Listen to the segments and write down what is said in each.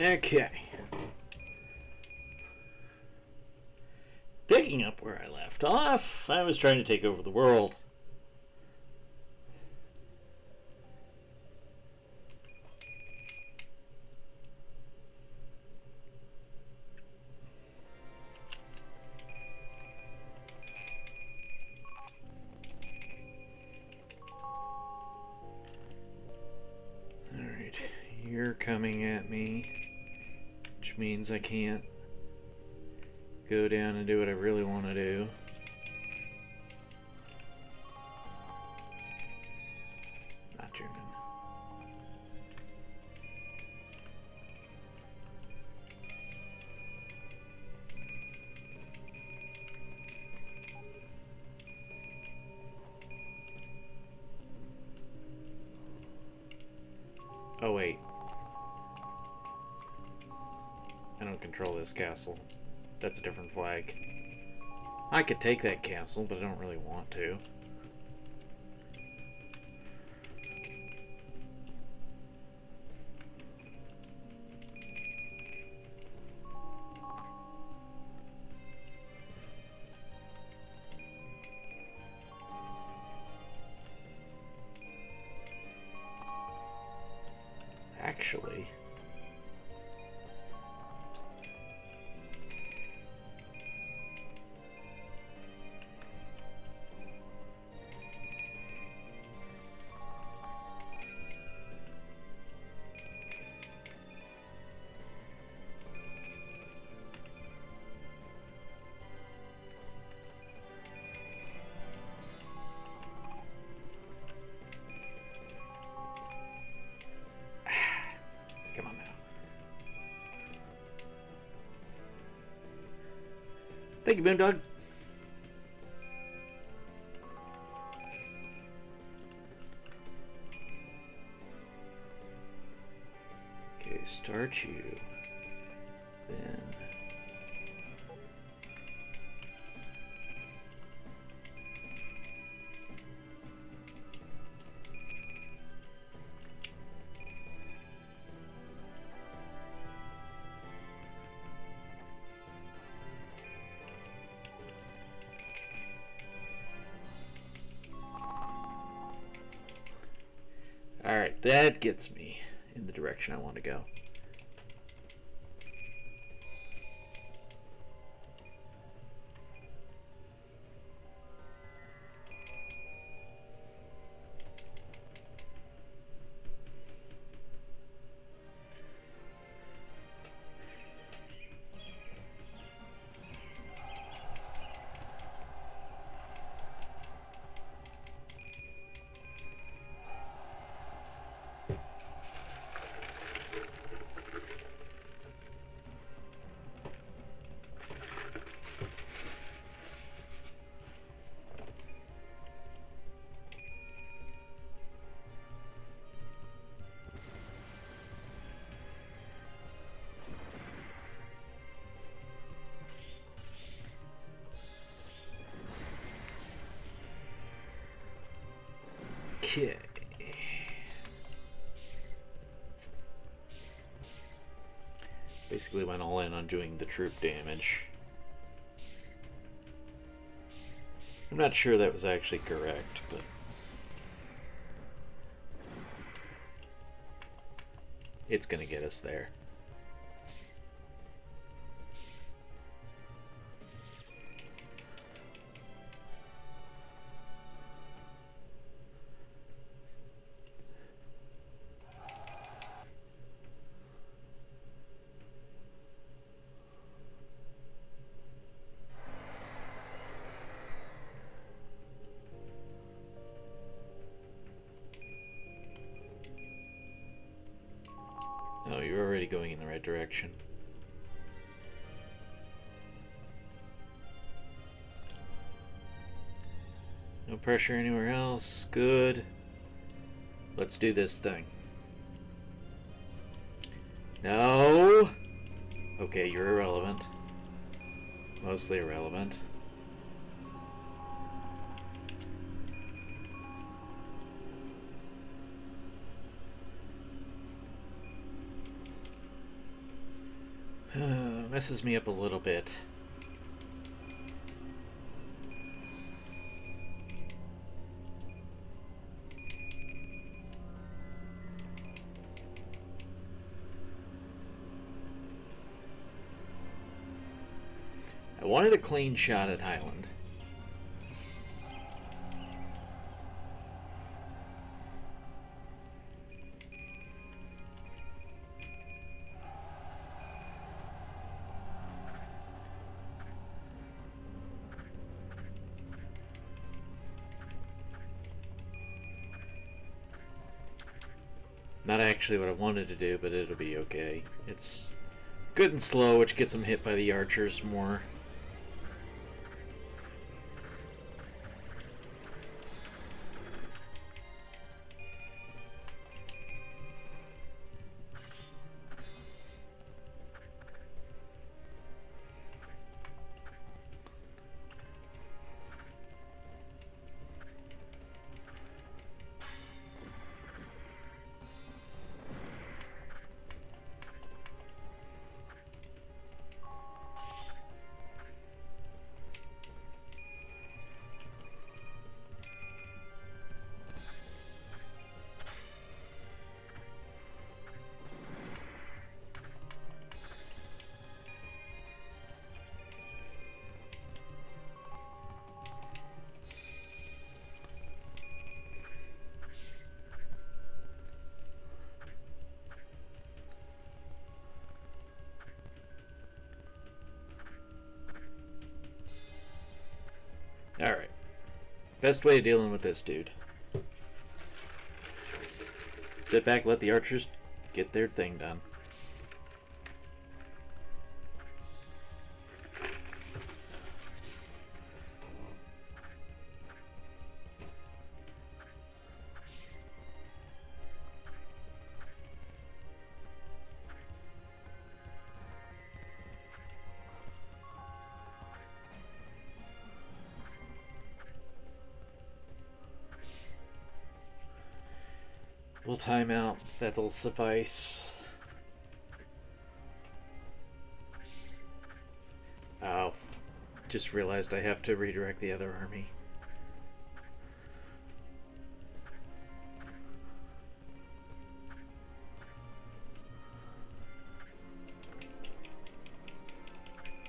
Okay. Picking up where I left off, I was trying to take over the world. Alright, you're coming at me, which means I can't go down and do what I really want to do. Not German. Oh wait. I don't control this castle. That's a different flag. I could take that castle, but I don't really want to. Actually, come on now. Thank you, Boondog. Okay, start you. Then alright, that gets me in the direction I want to go. Okay. Basically went all in on doing the troop damage. I'm not sure that was actually correct, but it's gonna get us there. Oh, you're already going in the right direction. No pressure anywhere else. Good. Let's do this thing. No! Okay, you're irrelevant. Mostly irrelevant. messes me up a little bit. I wanted a clean shot at Highland. Not actually what I wanted to do, but it'll be okay. It's good and slow, which gets them hit by the archers more. Alright. Best way of dealing with this dude. Sit back, let the archers get their thing done. We'll time out. That'll suffice. Oh, just realized I have to redirect the other army.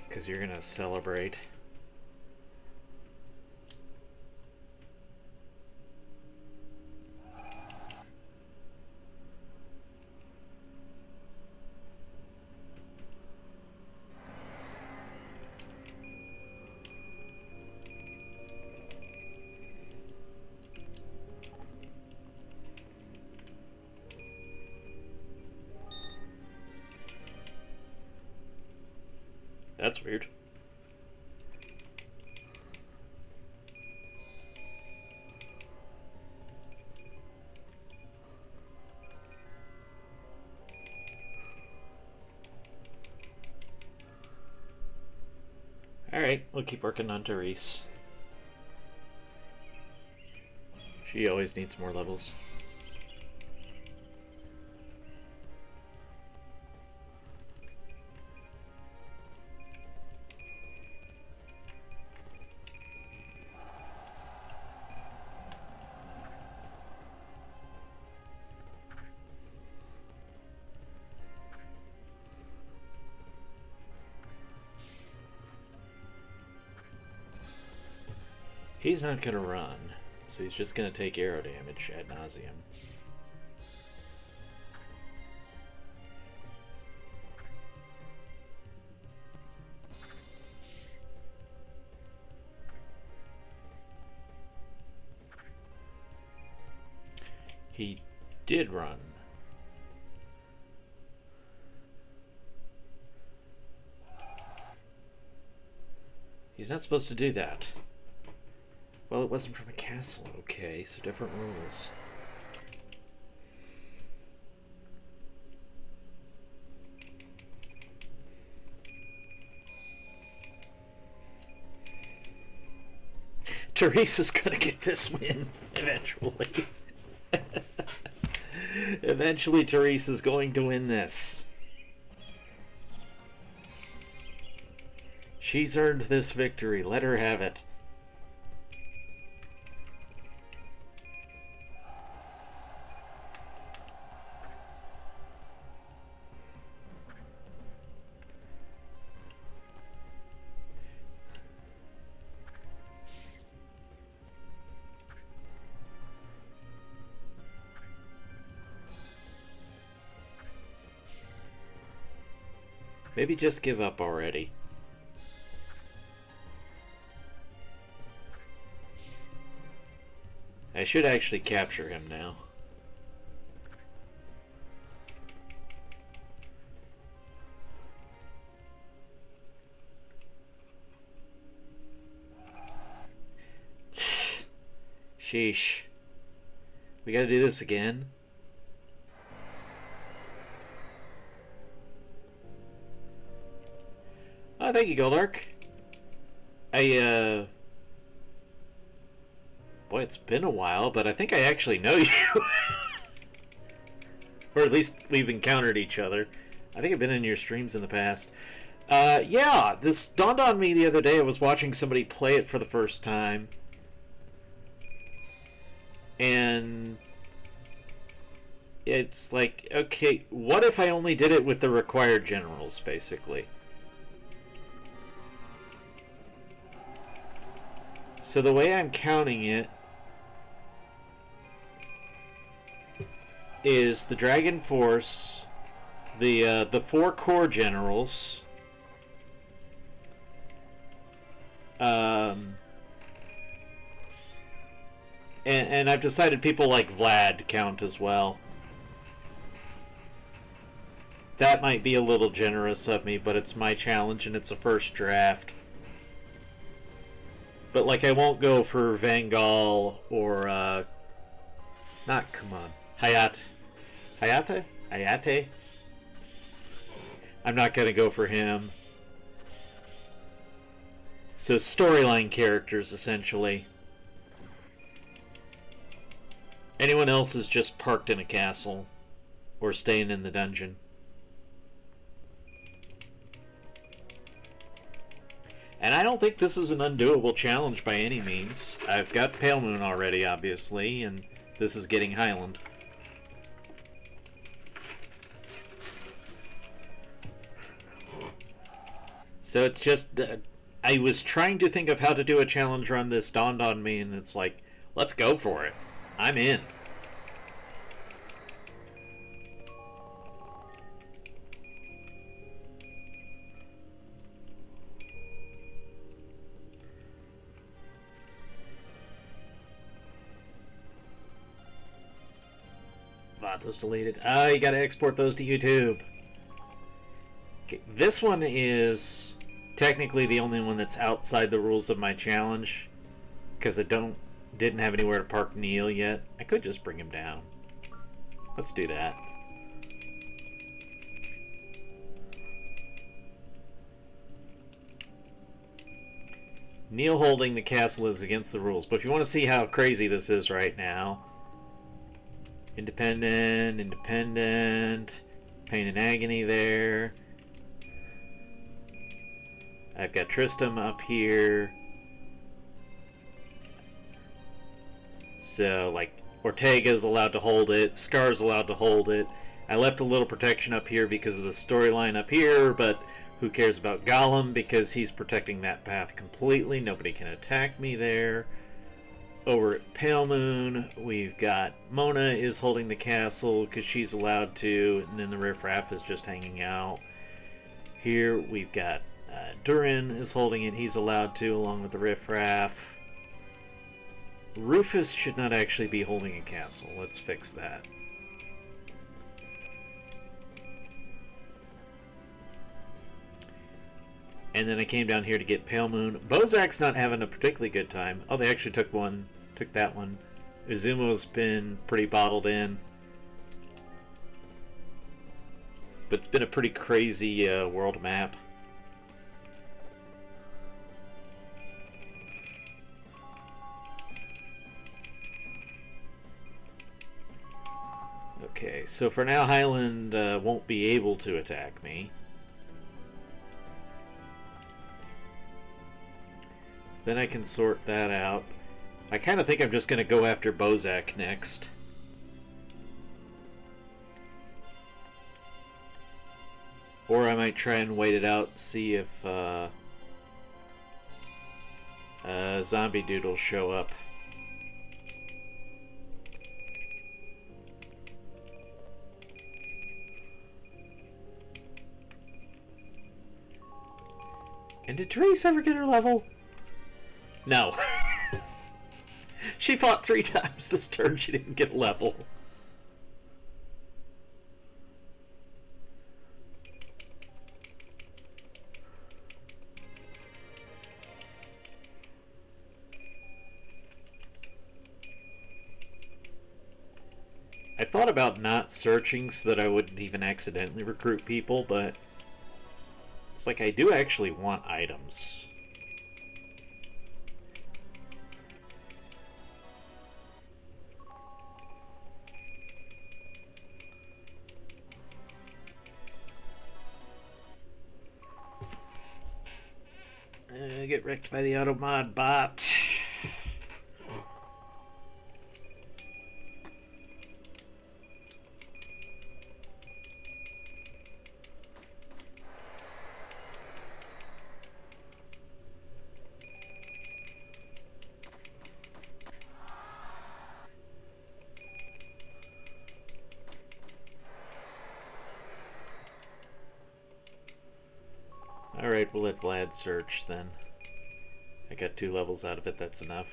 Because you're gonna celebrate. That's weird. Alright, we'll keep working on Therese. She always needs more levels. He's not gonna run, so he's just gonna take arrow damage ad nauseum. He did run. He's not supposed to do that. Well, it wasn't from a castle. Okay, so different rules. Teresa's gonna get this win eventually. Eventually, Teresa's going to win this. She's earned this victory. Let her have it. Maybe just give up already. I should actually capture him now. Sheesh. We gotta do this again. Oh, thank you, Goldark. Boy, it's been a while, but I think I actually know you. Or at least we've encountered each other. I think I've been in your streams in the past. Yeah, this dawned on me the other day. I was watching somebody play it for the first time. And it's like, okay, what if I only did it with the required generals, basically? So the way I'm counting it is the Dragon Force, the 4 core generals, and I've decided people like Vlad count as well. That might be a little generous of me, but it's my challenge and it's a first draft. But, like, I won't go for Vangal or, not, come on, Hayate? I'm not going to go for him. So, storyline characters, essentially. Anyone else is just parked in a castle or staying in the dungeon. And I don't think this is an undoable challenge by any means. I've got Pale Moon already, obviously, and this is getting Highland. So it's just, I was trying to think of how to do a challenge run. This dawned on me, and it's like, let's go for it. I'm in. VOD was deleted. Oh, you gotta export those to YouTube. Okay, this one is technically the only one that's outside the rules of my challenge, because I didn't have anywhere to park Neil yet. I could just bring him down. Let's do that. Neil holding the castle is against the rules, but if you want to see how crazy this is right now, independent, pain and agony there. I've got Tristram up here. So, like, Ortega's allowed to hold it, Scar's allowed to hold it. I left a little protection up here because of the storyline up here, but who cares about Gollum because he's protecting that path completely. Nobody can attack me there. Over at Pale Moon, we've got Mona is holding the castle because she's allowed to, and then the Riffraff is just hanging out. Here we've got Durin is holding it, he's allowed to, along with the Riffraff. Rufus should not actually be holding a castle. Let's fix that. And then I came down here to get Pale Moon. Bozak's not having a particularly good time. Oh, they actually took that one. Izumo's been pretty bottled in. But it's been a pretty crazy world map. Okay, so for now Highland won't be able to attack me. Then I can sort that out. I kind of think I'm just going to go after Bozak next. Or I might try and wait it out, see if zombie doodles show up. And did Therese ever get her level? No. She fought 3 times this turn. She didn't get level. I thought about not searching so that I wouldn't even accidentally recruit people, but it's like I do actually want items. Get wrecked by the automod bot. Alright, we'll let Vlad search then. I got 2 levels out of it, that's enough.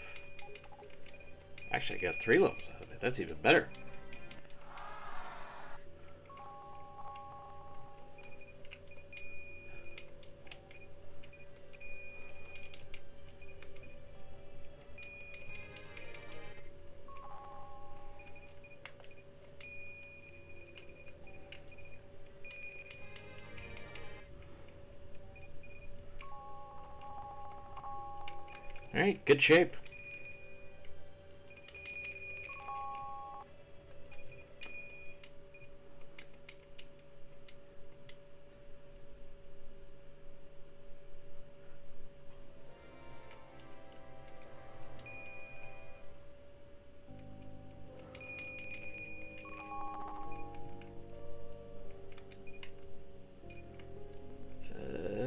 Actually, I got 3 levels out of it, that's even better. Alright, good shape.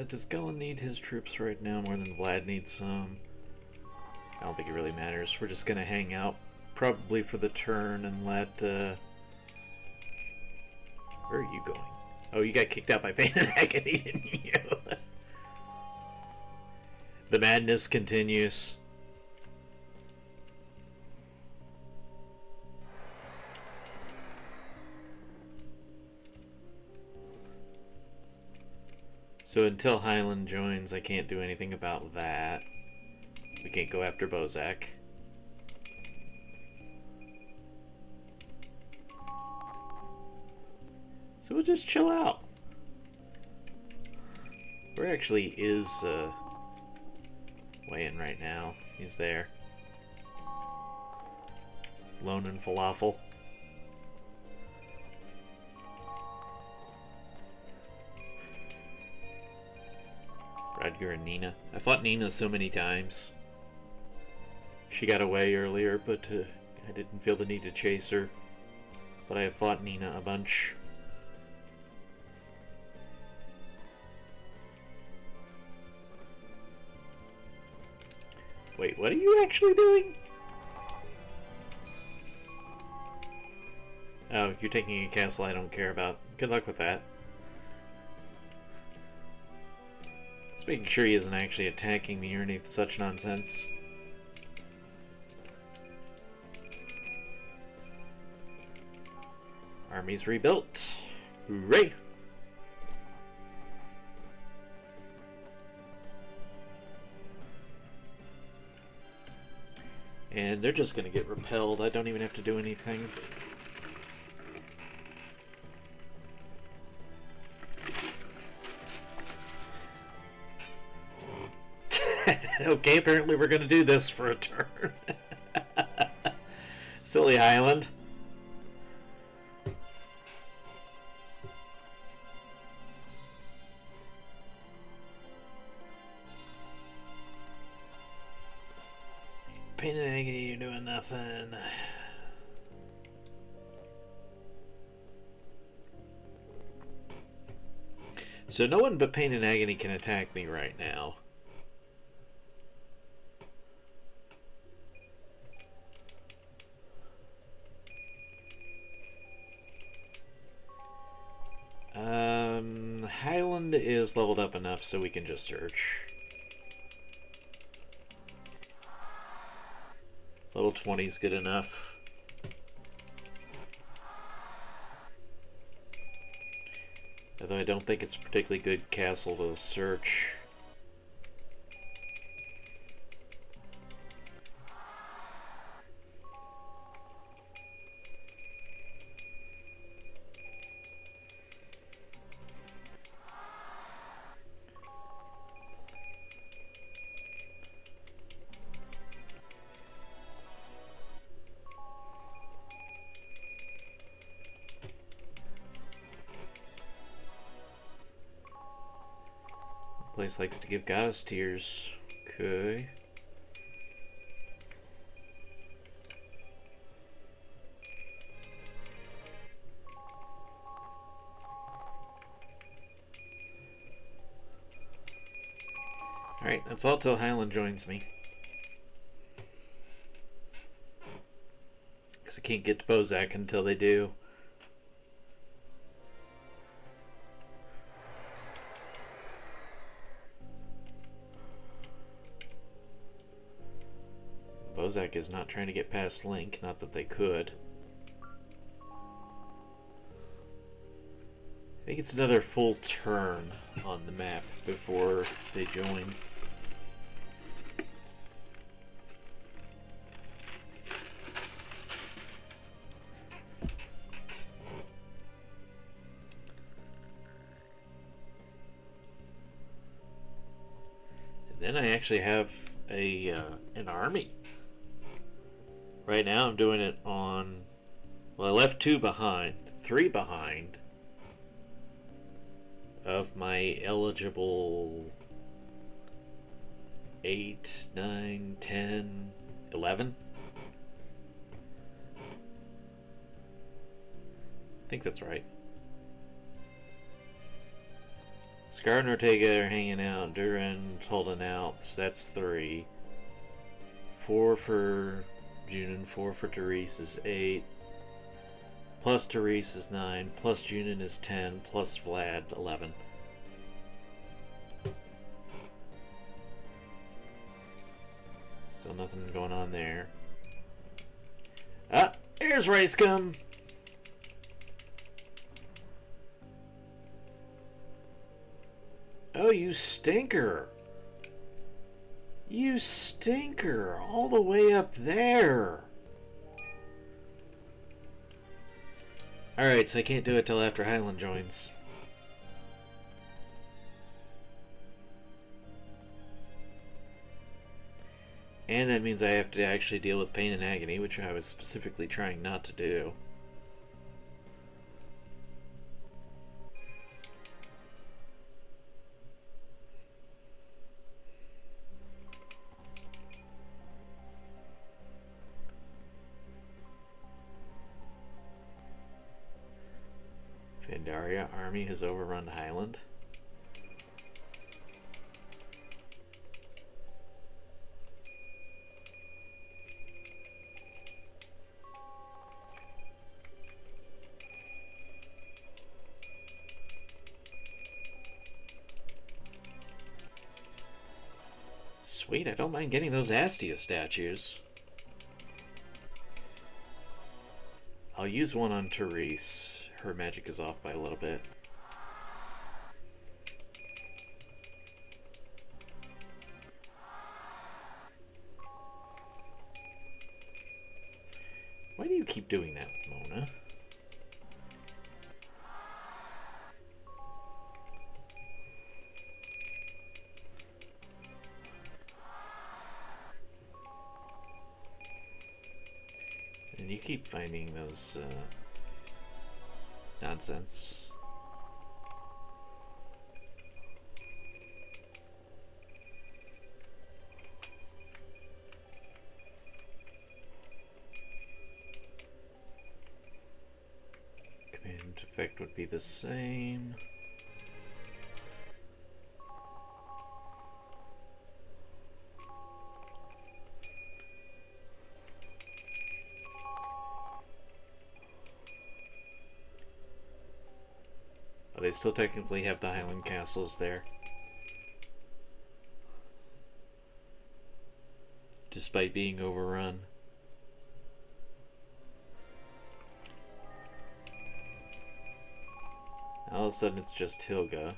Does Gullen need his troops right now more than Vlad needs some? I don't think it really matters. We're just gonna hang out probably for the turn and let where are you going? Oh, you got kicked out by Pain and Agony, didn't you? The madness continues. So until Highland joins, I can't do anything about that. We can't go after Bozak. So we'll just chill out. Where actually is Wayan right now? He's there. Lone and Falafel. Radgar and Nina. I fought Nina so many times. She got away earlier, but I didn't feel the need to chase her. But I have fought Nina a bunch. Wait, what are you actually doing? Oh, you're taking a castle I don't care about. Good luck with that. Just making sure he isn't actually attacking me or any such nonsense. Army's rebuilt. Hooray! And they're just gonna get repelled. I don't even have to do anything. Okay, apparently we're gonna do this for a turn. Silly Highland. Pain and Agony, you're doing nothing. So no one but Pain and Agony can attack me right now. Highland is leveled up enough so we can just search. Level 20 is good enough. Although I don't think it's a particularly good castle to search. Place likes to give goddess tears. Okay. Alright, that's all till Highland joins me. Because I can't get to Bozak until they do. Bozak is not trying to get past Link, not that they could. I think it's another full turn on the map before they join. And then I actually have an army. Right now I'm doing it on, well, I left 2 behind, 3 behind of my eligible 8, 9, 10, 11. I think that's right. Scar and Ortega are hanging out, Duran's holding out, so that's 3. 4 for Junin, 4 for Therese is 8. Plus Therese is 9. Plus Junin is 10. Plus Vlad 11. Still nothing going on there. Ah, there's Racecum. Oh, you stinker. You stinker, all the way up there. Alright, so I can't do it till after Highland joins. And that means I have to actually deal with Pain and Agony, which I was specifically trying not to do. Pandaria army has overrun Highland. Sweet, I don't mind getting those Astia statues. I'll use one on Therese. Her magic is off by a little bit. Why do you keep doing that, Mona? And you keep finding those nonsense. effect would be the same. Oh, they still technically have the Highland castles there, despite being overrun. All of a sudden it's just Hilga.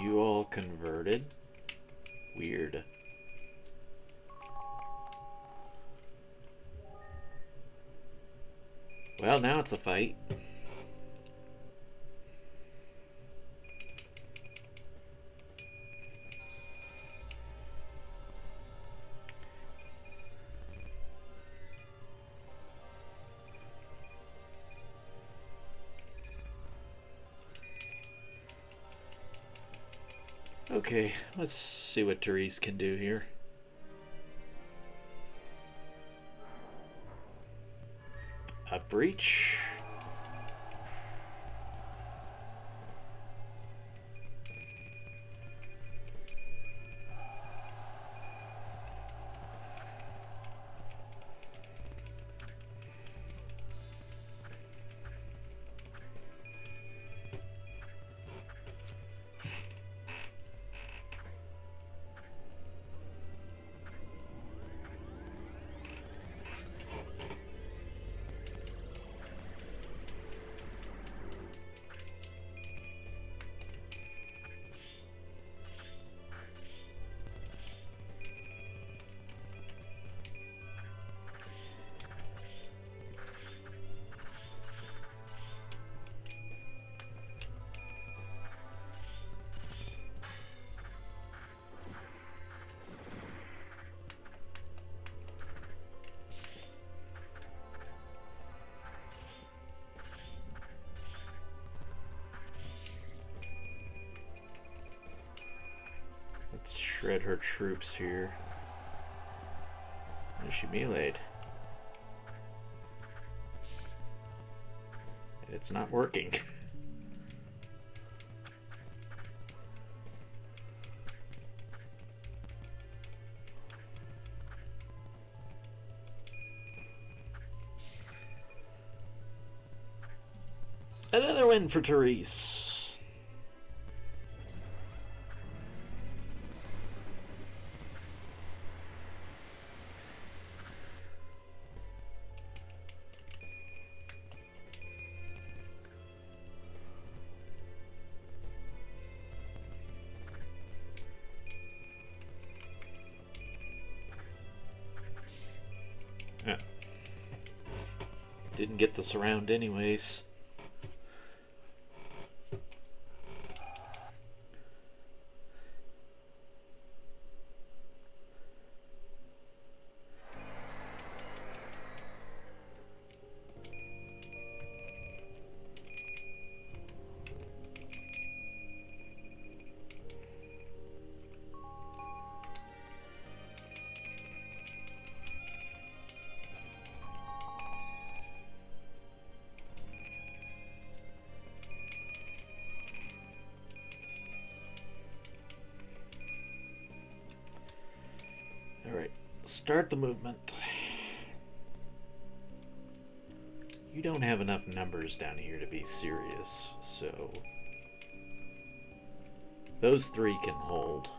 You all converted? Weird. Well, now it's a fight. Okay, let's see what Therese can do here. A breach. Let's shred her troops here. And she meleeed. And it's not working. Another win for Therese. Yeah. Didn't get the surround anyways. Alright, start the movement. You don't have enough numbers down here to be serious, so those three can hold.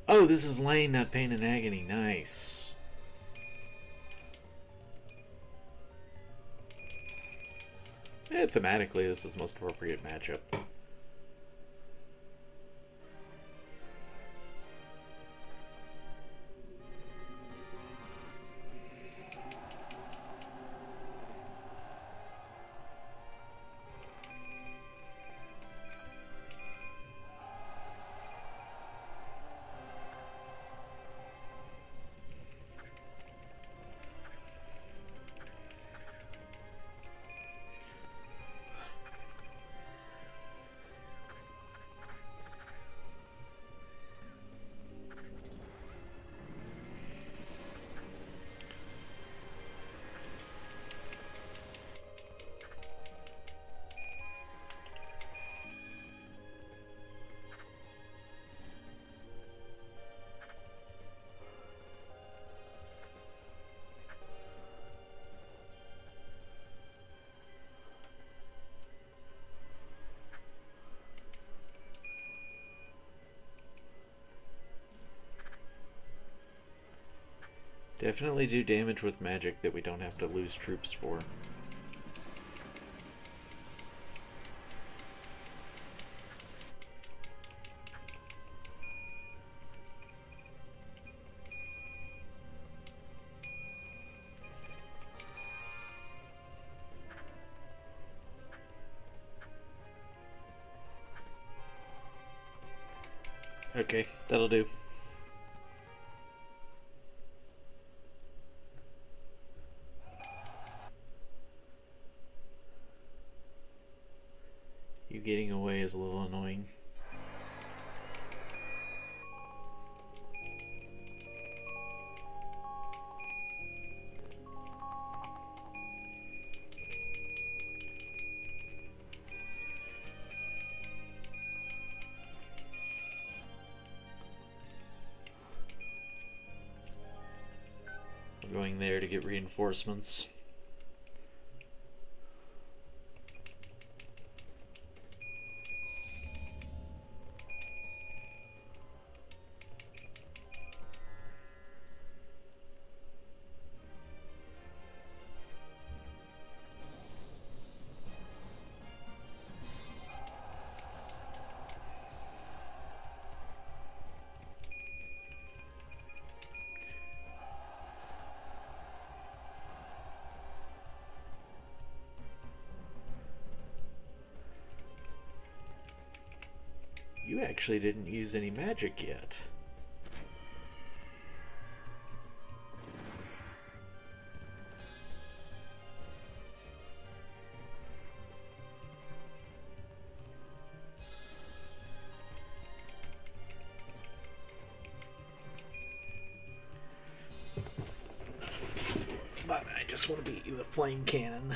Oh, this is Lane, not Pain and Agony. Nice. Thematically, this is the most appropriate matchup. Definitely do damage with magic that we don't have to lose troops for. Okay, that'll do. You getting away is a little annoying. I'm going there to get reinforcements. You actually didn't use any magic yet. But I just want to beat you with a flame cannon.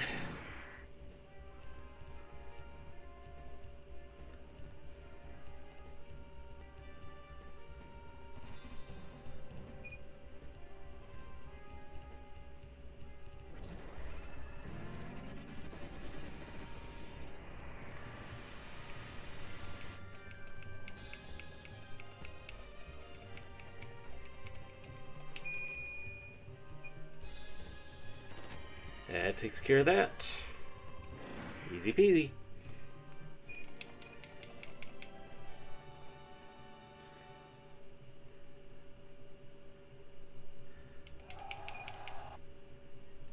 That takes care of that. Easy peasy.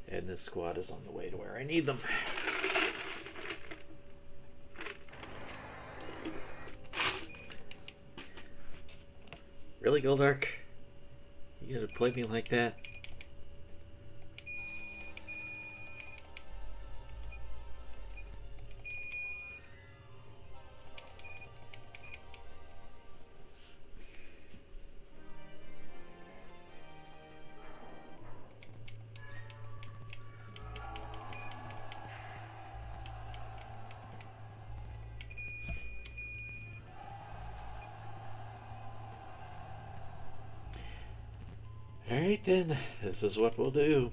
And this squad is on the way to where I need them. Really, Goldark? You gonna play me like that? Alright then, this is what we'll do.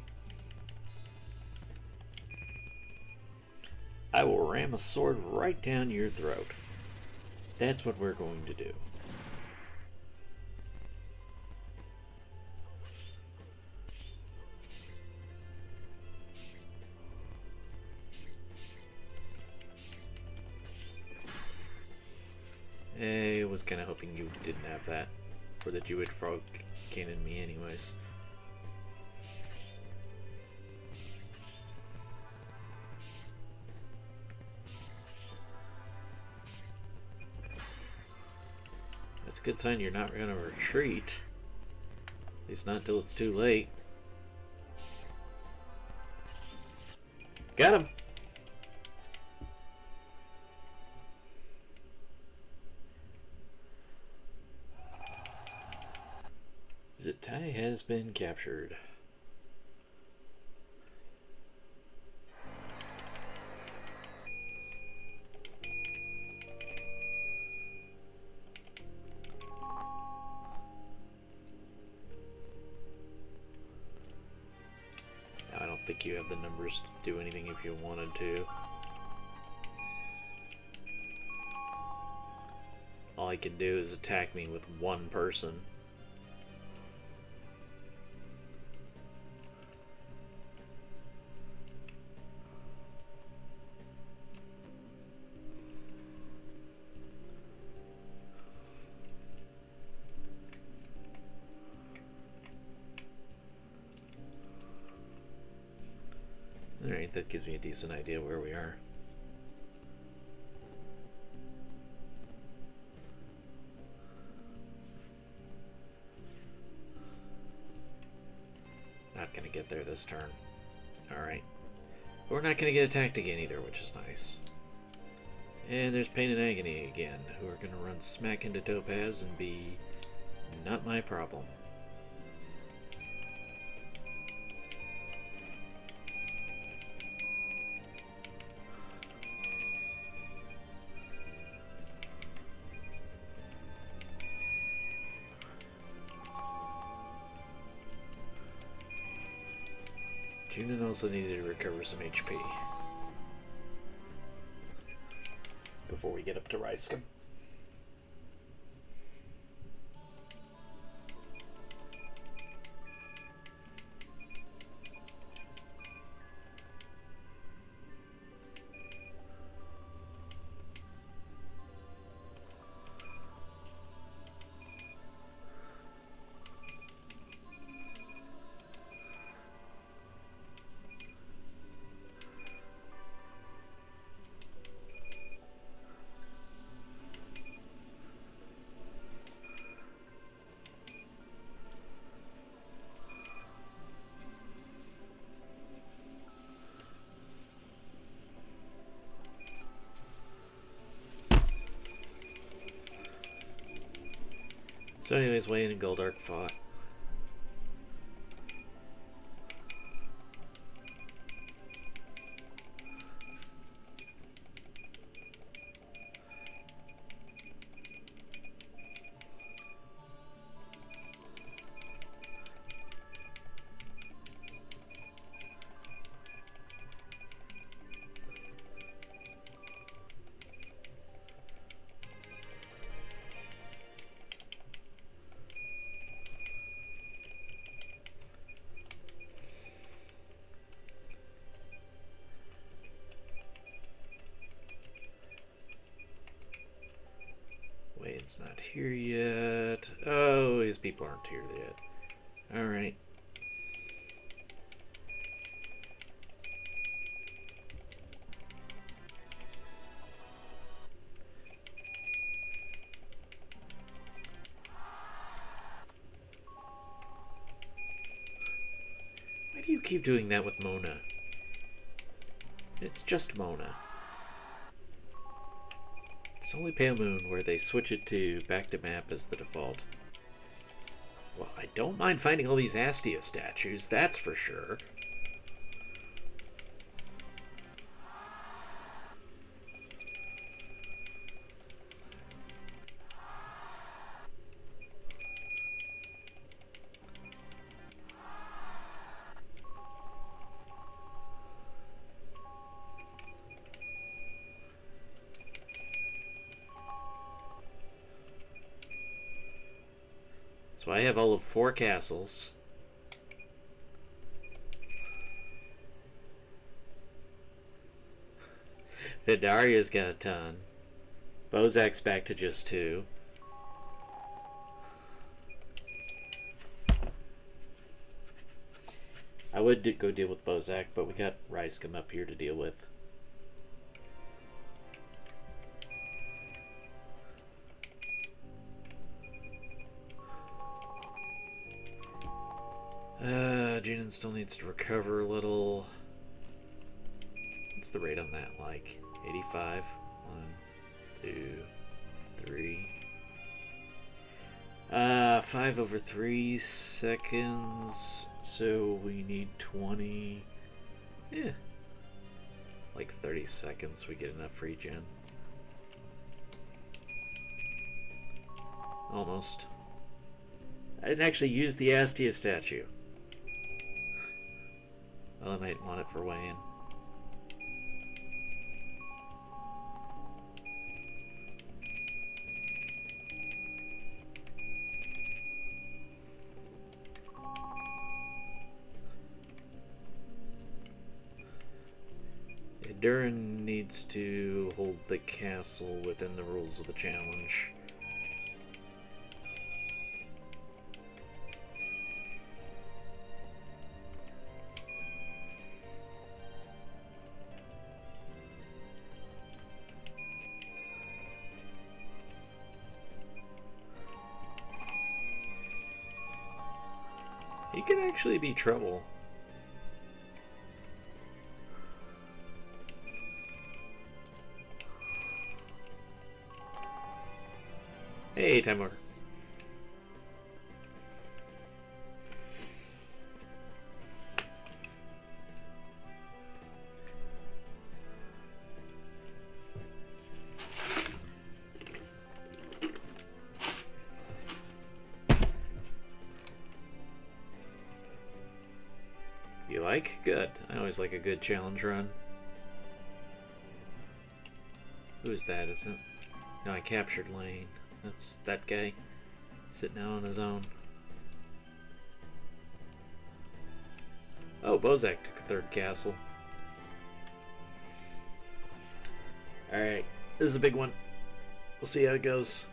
I will ram a sword right down your throat. That's what we're going to do. I was kind of hoping you didn't have that, or that you would frog cannon me anyways. That's a good sign you're not going to retreat. At least not until it's too late. Got him! Zitai has been captured. Now, I don't think you have the numbers to do anything if you wanted to. All I can do is attack me with one person. Alright, that gives me a decent idea where we are. Not gonna get there this turn. Alright. We're not gonna get attacked again either, which is nice. And there's Pain and Agony again, who are gonna run smack into Topaz and be not my problem. Junin also needed to recover some HP before we get up to Ryscom. So anyways, Wayne and Goldark fought. Wayne's not here yet. Oh, his people aren't here yet. Alright. Why do you keep doing that with Mona? It's just Mona. It's only Pale Moon where they switch it to back to map as the default. Well, I don't mind finding all these Astia statues, that's for sure. So I have all of 4 castles. Vidaria's got a ton. Bozak's back to just 2. I would go deal with Bozak, but we got Ryscom up here to deal with. Junin still needs to recover a little. What's the rate on that like? 85? 1, 2, 3. 5 over 3 seconds. So we need 20. Yeah. Like 30 seconds we get enough regen. Almost. I didn't actually use the Astia statue. Well, I might want it for Wayne. Durin needs to hold the castle within the rules of the challenge. He could actually be trouble. Hey, time over. You like? Good. I always like a good challenge run. Who's that? Isn't it? No, I captured Lane. That's that guy sitting out on his own. Oh, Bozak took a third castle. Alright, this is a big one. We'll see how it goes.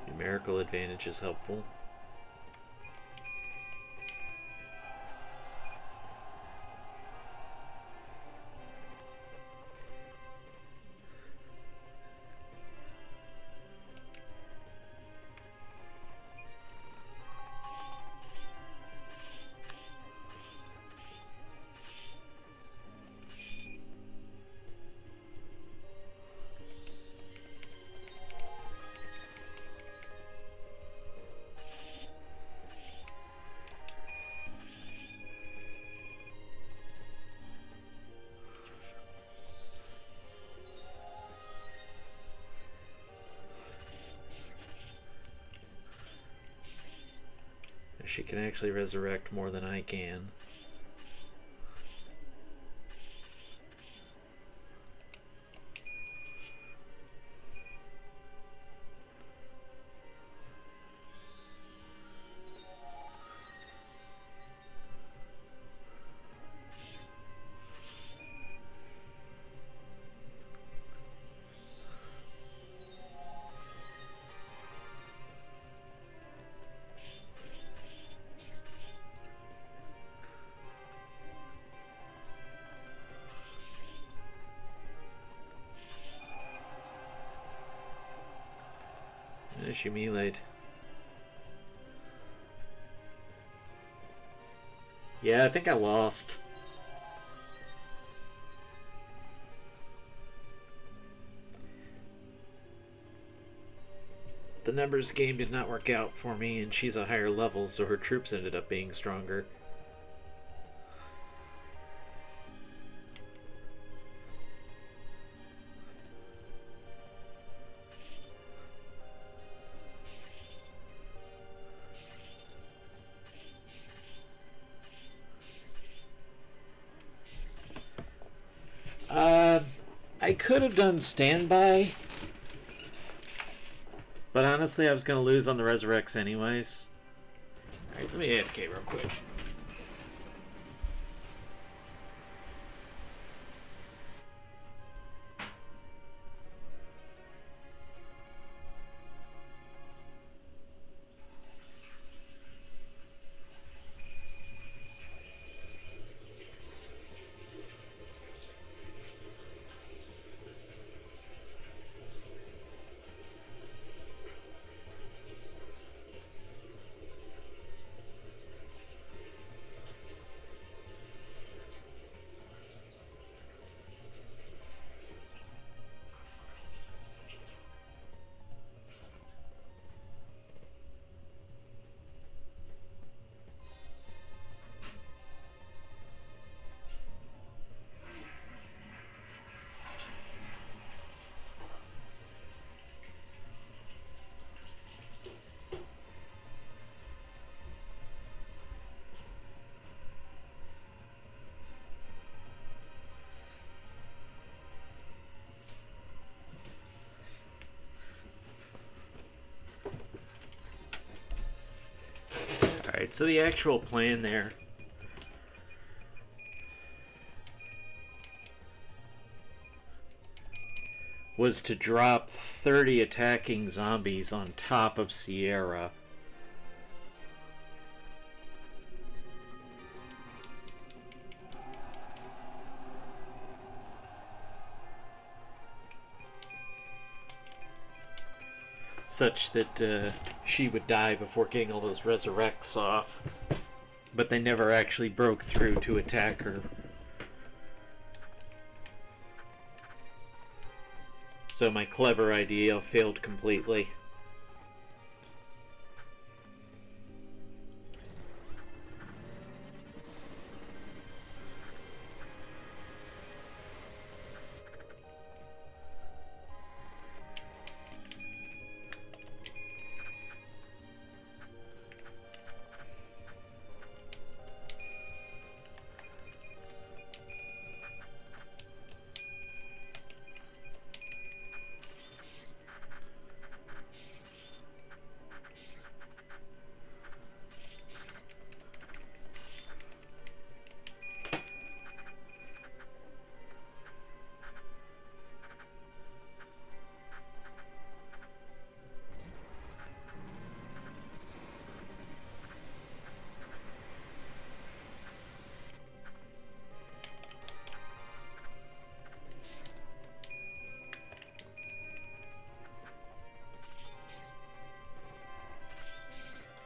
Numerical advantage is helpful. She can actually resurrect more than I can. She meleeed. Yeah, I think I lost. The numbers game did not work out for me, and she's a higher level, so her troops ended up being stronger. I could have done standby, but honestly I was going to lose on the resurrects anyways. Alright, let me AFK real quick. Alright, so the actual plan there was to drop 30 attacking zombies on top of Sierra. Such that she would die before getting all those resurrects off. But they never actually broke through to attack her. So my clever idea failed completely.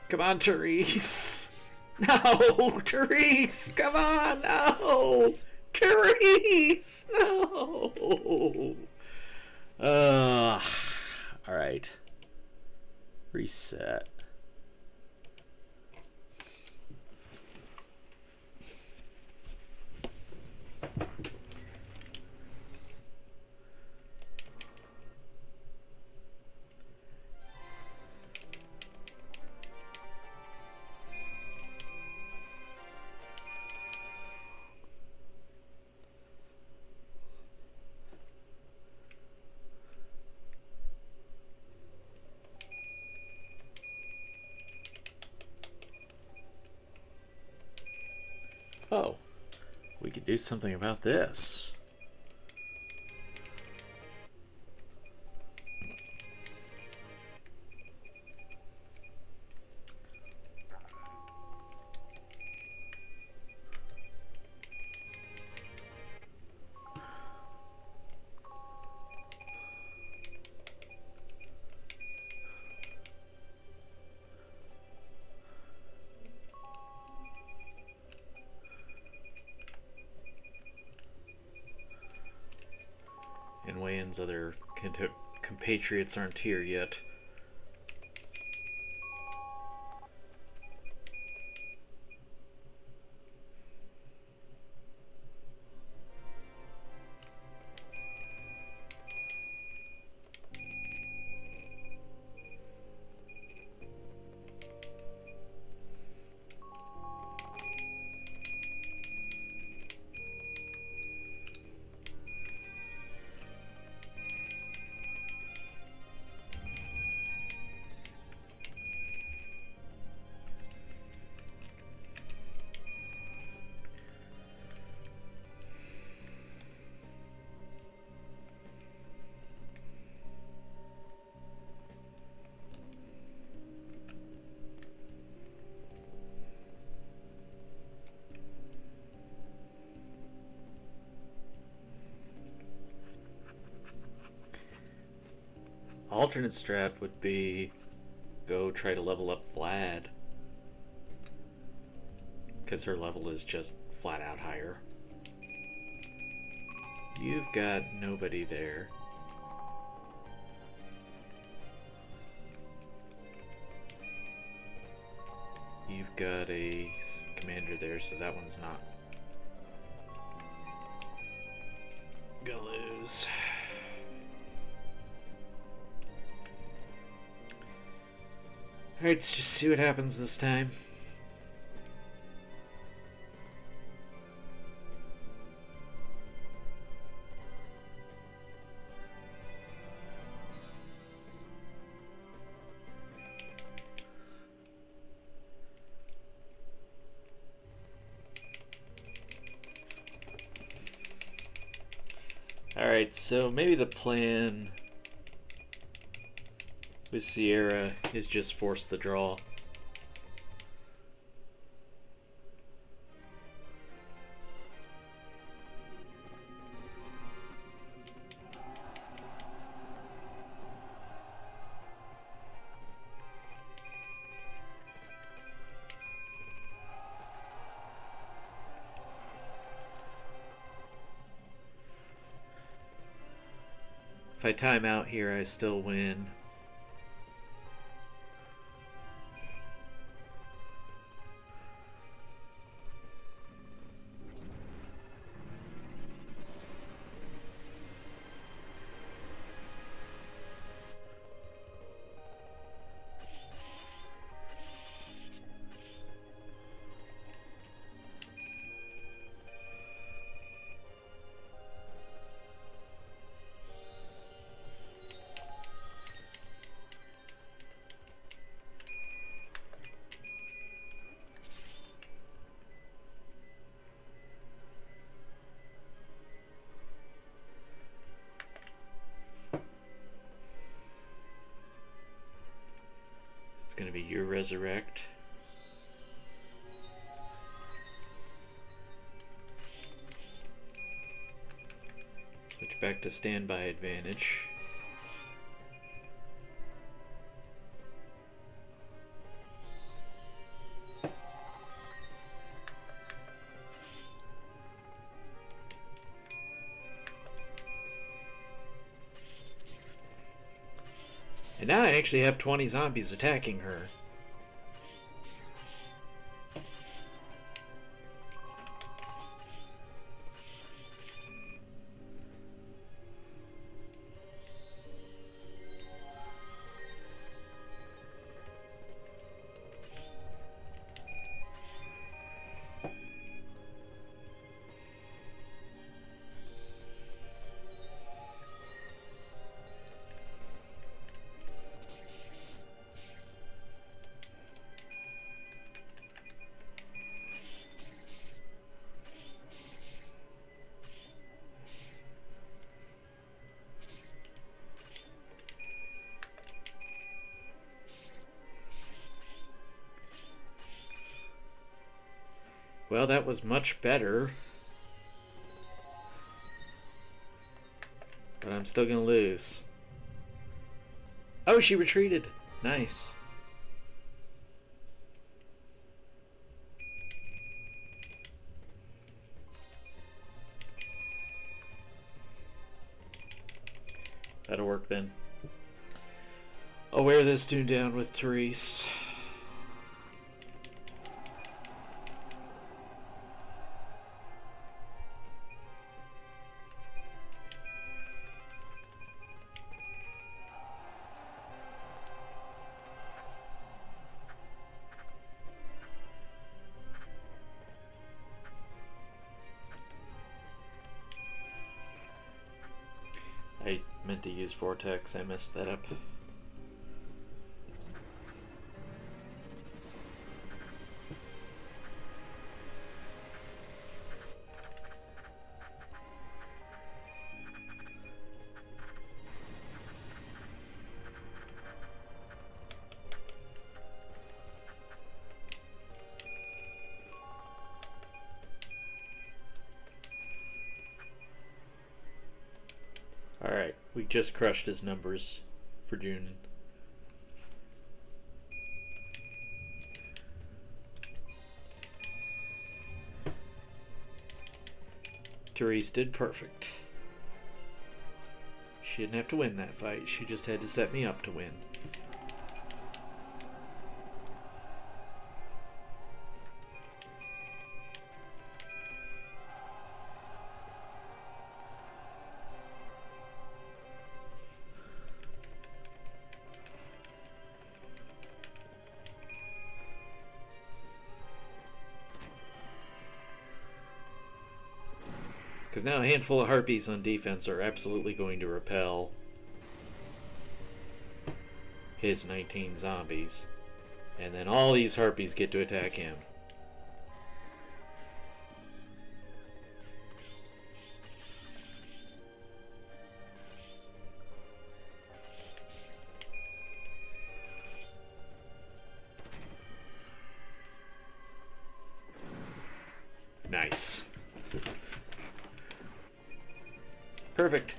Come on, Therese! No! Therese! Come on! No! Therese! No! Alright. Reset. Oh, we could do something about this. And Wayan's other compatriots aren't here yet. Alternate strat would be go try to level up Vlad, because her level is just flat out higher. You've got nobody there. You've got a commander there, so that one's not gonna lose. Alright, let's just see what happens this time. Alright, so maybe the plan with Sierra is just force the draw. If I time out here, I still win. Going to be your resurrect. Switch back to standby advantage. And now I actually have 20 zombies attacking her. Well, that was much better. But I'm still gonna lose. Oh, she retreated. Nice. That'll work then. I'll wear this tune down with Therese. I meant to use Vortex, I messed that up. Alright, we just crushed his numbers for June. Therese did perfect. She didn't have to win that fight, she just had to set me up to win. Because now a handful of harpies on defense are absolutely going to repel his 19 zombies. And then all these harpies get to attack him. Perfect.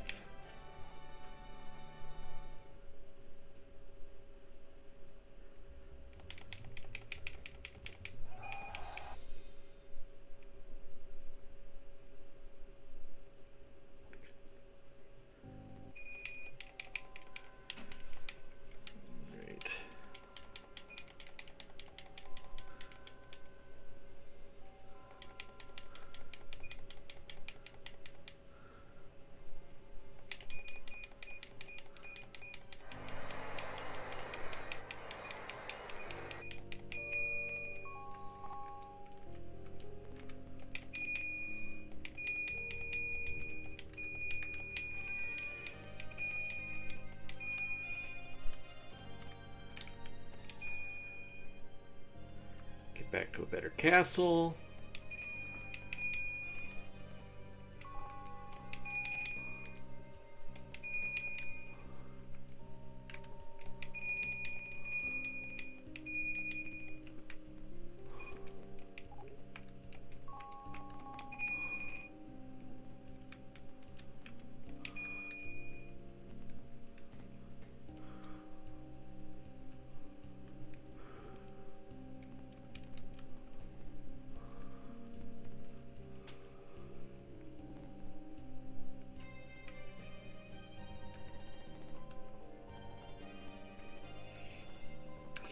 Get back to a better castle.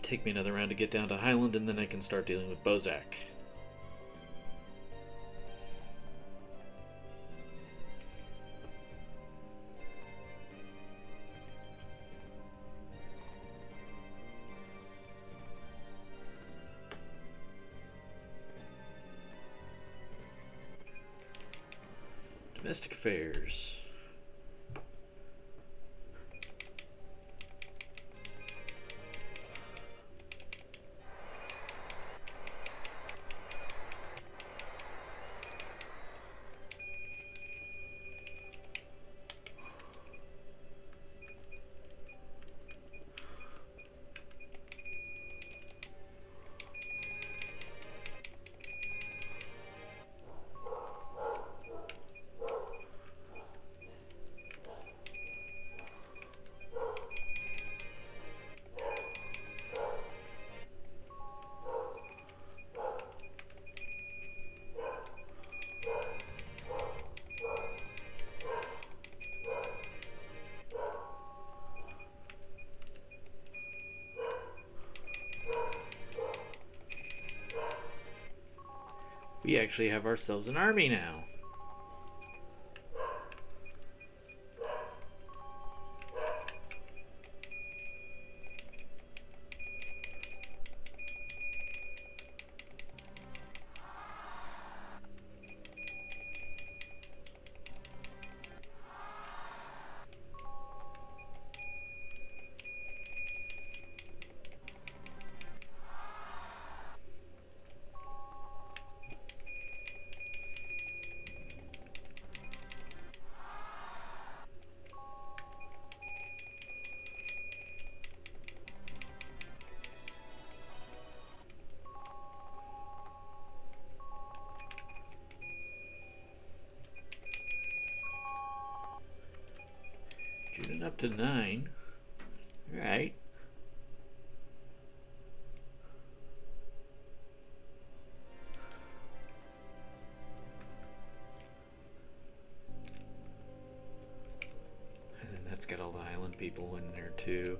Take me another round to get down to Highland, and then I can start dealing with Bozak. Domestic affairs. We actually have ourselves an army now. Shooting up to 9. Alright. And then that's got all the Highland people in there too.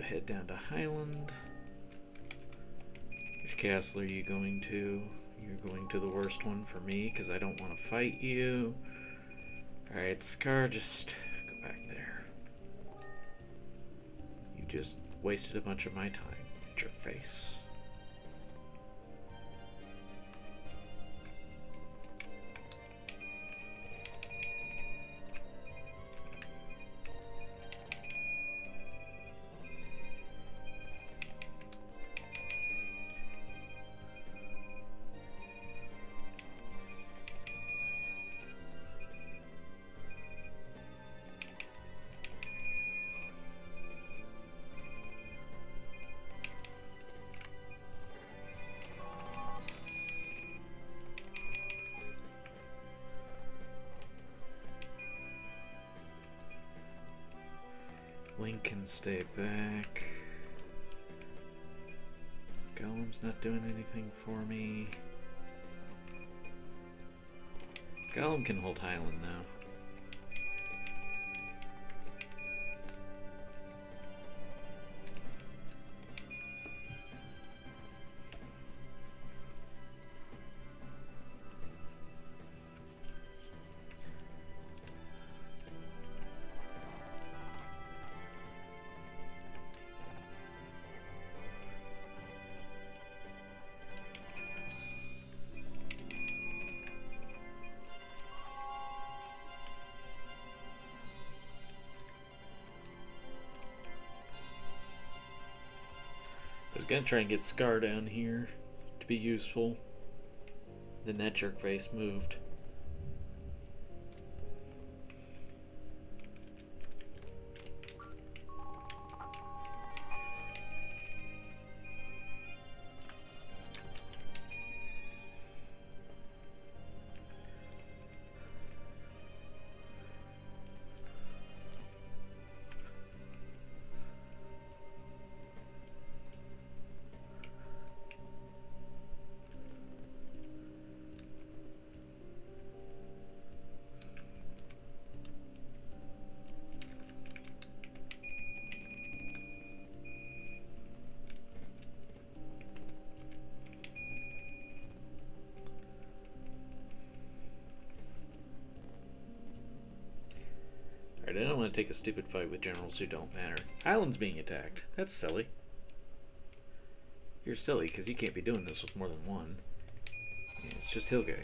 Head down to Highland. Which castle are you going to? You're going to the worst one for me because I don't want to fight you. Alright, Scar, just go back there. You just wasted a bunch of my time, jerk face. Link can stay back. Golem's not doing anything for me. Golem can hold Highland now. I was gonna try and get Scar down here to be useful. Then that jerk face moved. Alright, I don't want to take a stupid fight with generals who don't matter. Highland's being attacked. That's silly. You're silly because you can't be doing this with more than one. Yeah, it's just Hilge.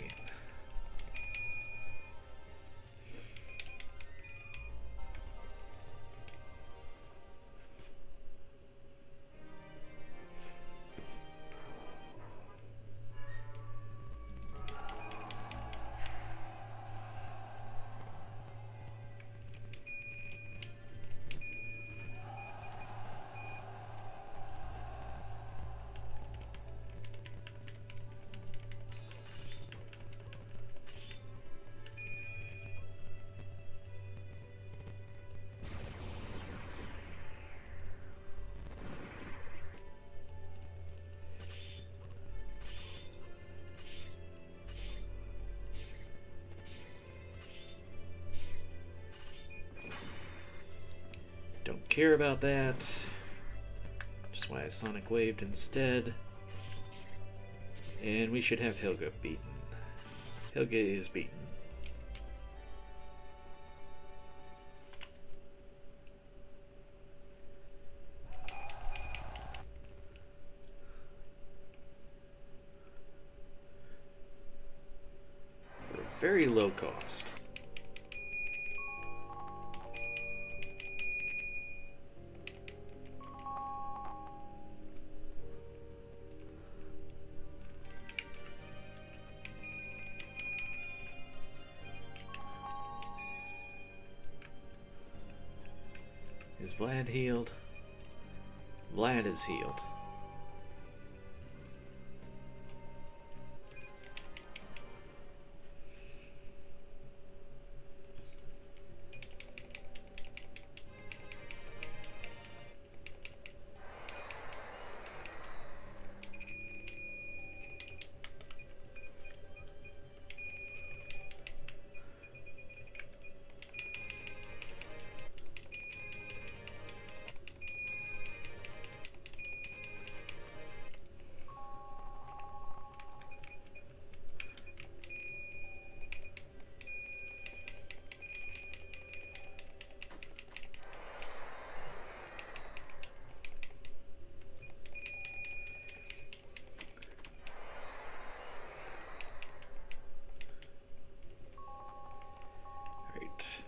Don't care about that. Just why I Sonic Waved instead. And we should have Hilge beaten. Hilge is beaten. For a very low cost. Is Vlad healed? Vlad is healed.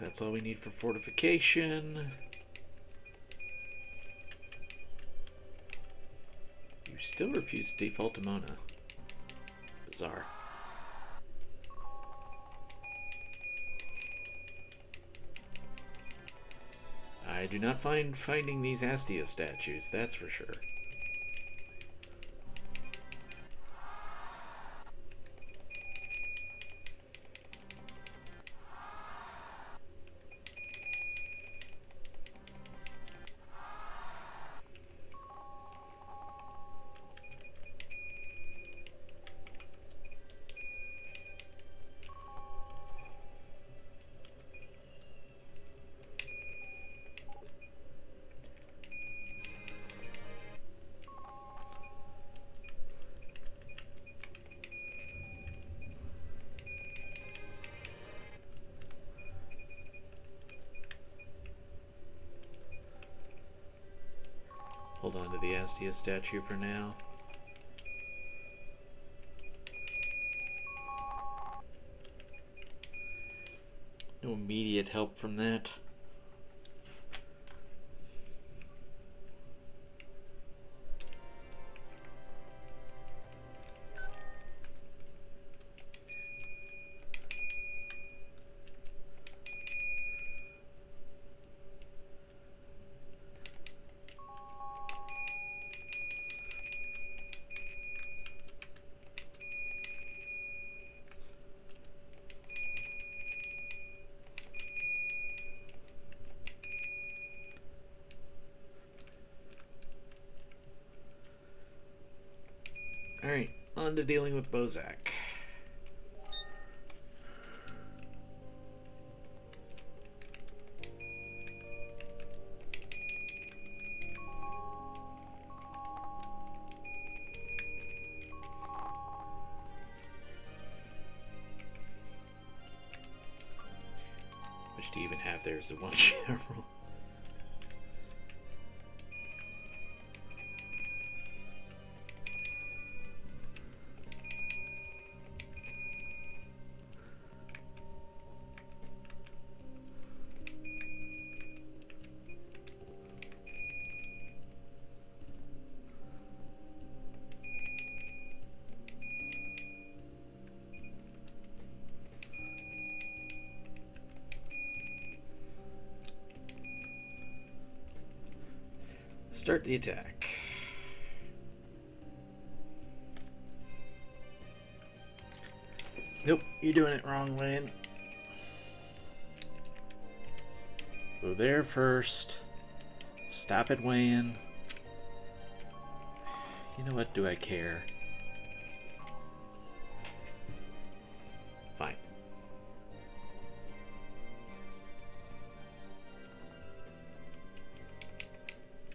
That's all we need for fortification. You still refuse to default to Mona. Bizarre. I do not find finding these Astia statues, that's for sure. Hold on to the Astia statue for now. No immediate help from that. Alright, on to dealing with Bozak. Which do you even have there as a one general? Start the attack. Nope, you're doing it wrong, Lane. Go there first. Stop it, Wayne. You know what? Do I care? Fine.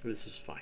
This is fine.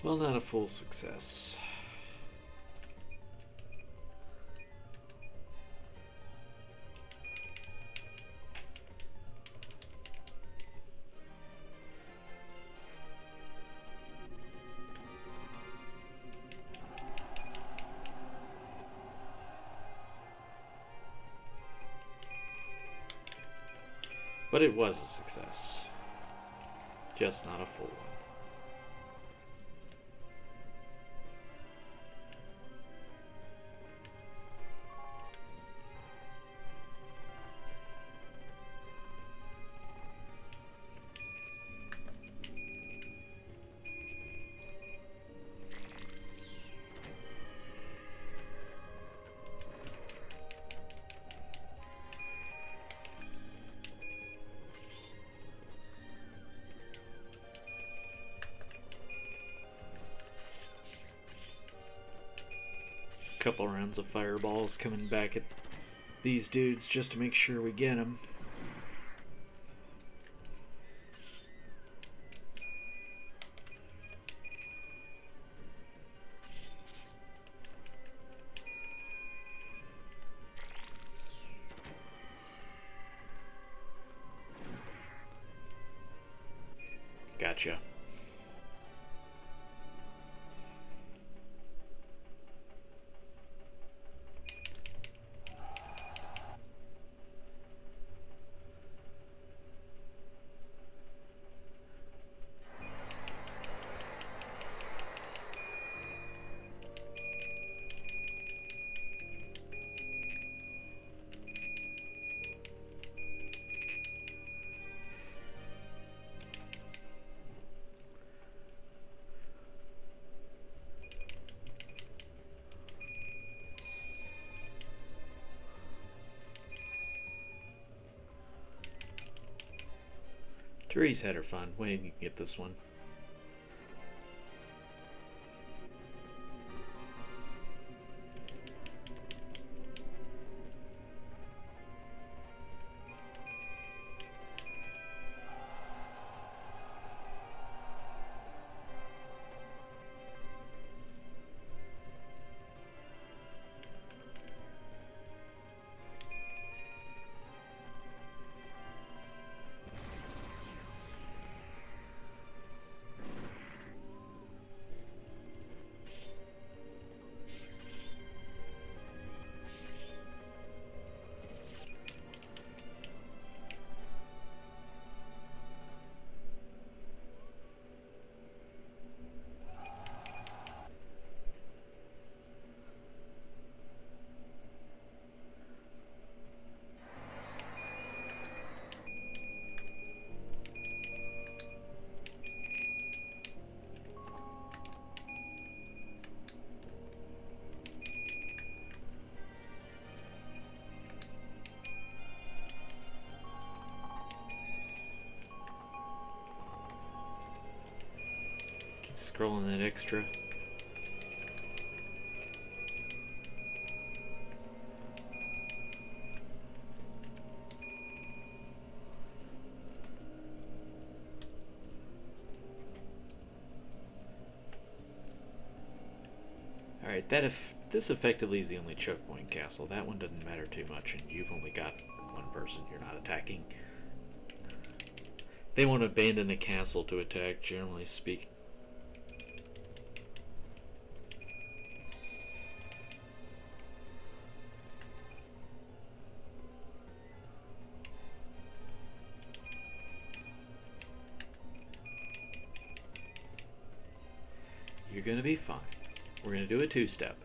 Well, not a full success. But it was a success. Just not a full one. Couple rounds of fireballs coming back at these dudes just to make sure we get them. Gotcha. Therese had her fun. Wait, you can get this one. Keep scrolling that extra. Alright, this effectively is the only choke point castle. That one doesn't matter too much, and you've only got one person you're not attacking. They won't abandon a castle to attack, generally speaking. You're gonna be fine. We're gonna do a two-step.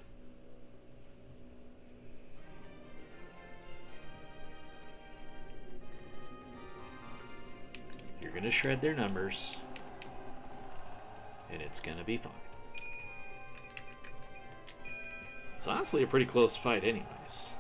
You're gonna shred their numbers, and it's gonna be fine. It's honestly a pretty close fight anyways.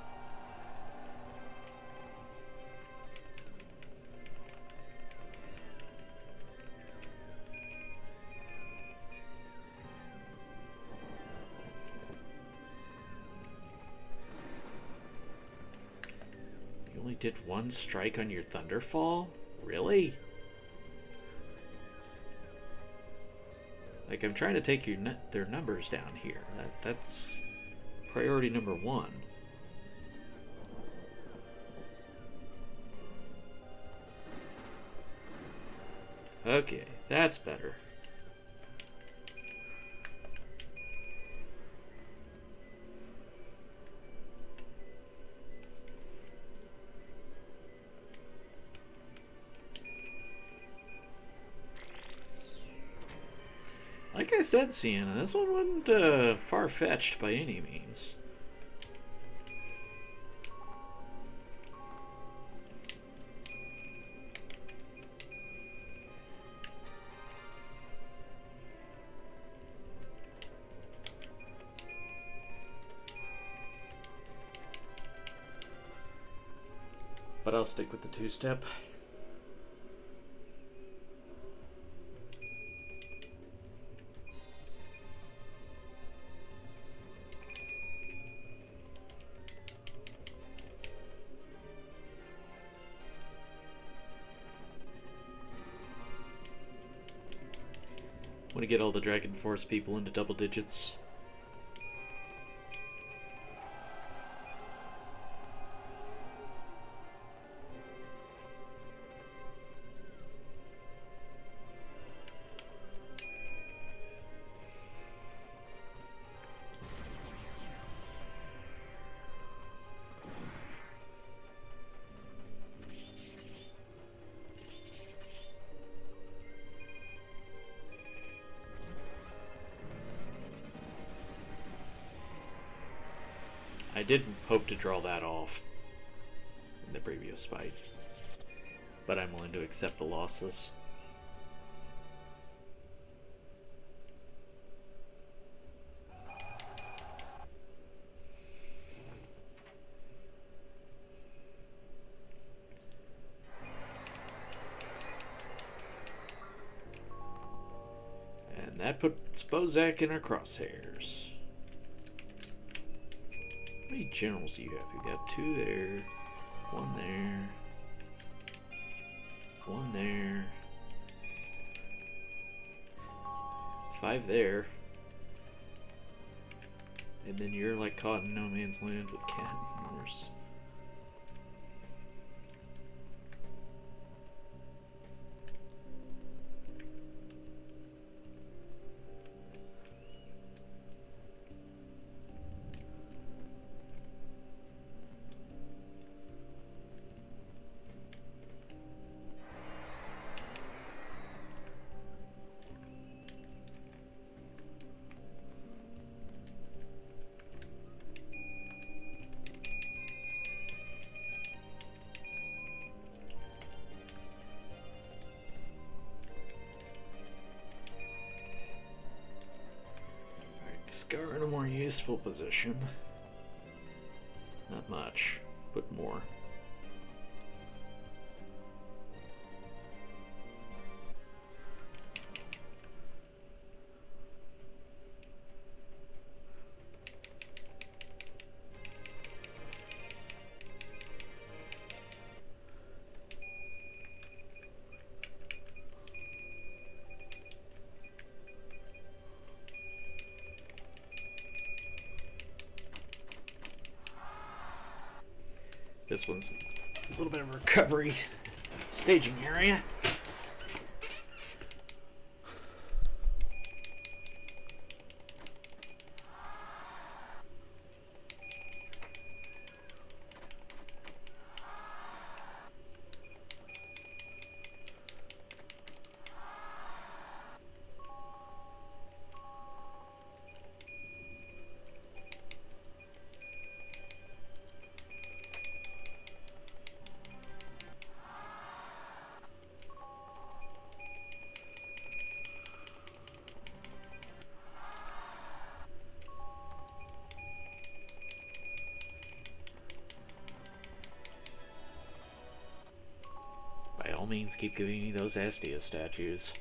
Did one strike on your Thunderfall? Really? Like, I'm trying to take their numbers down here. That's priority number one. Okay, that's better. Like I said, Sienna, this one wasn't far-fetched by any means. But I'll stick with the two-step. Want to get all the Dragon Force people into double digits. I did hope to draw that off in the previous fight, but I'm willing to accept the losses. And that puts Bozak in our crosshairs. How many generals do you have? You've got 2 there, 1 there, 1 there, 5 there, and then you're like caught in no man's land with Ken and others. Scar in a more useful position. Not much, but more. This one's a little bit of a recovery staging area. By all means, keep giving me those Astia statues.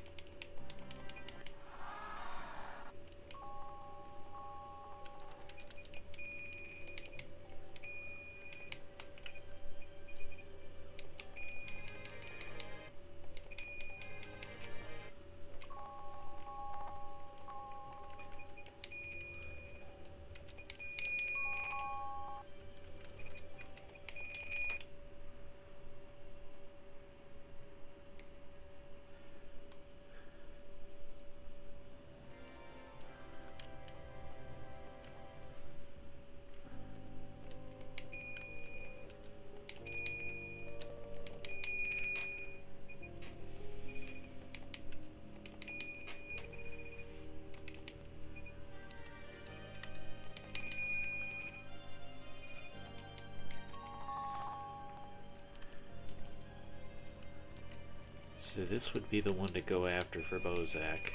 So this would be the one to go after for Bozak.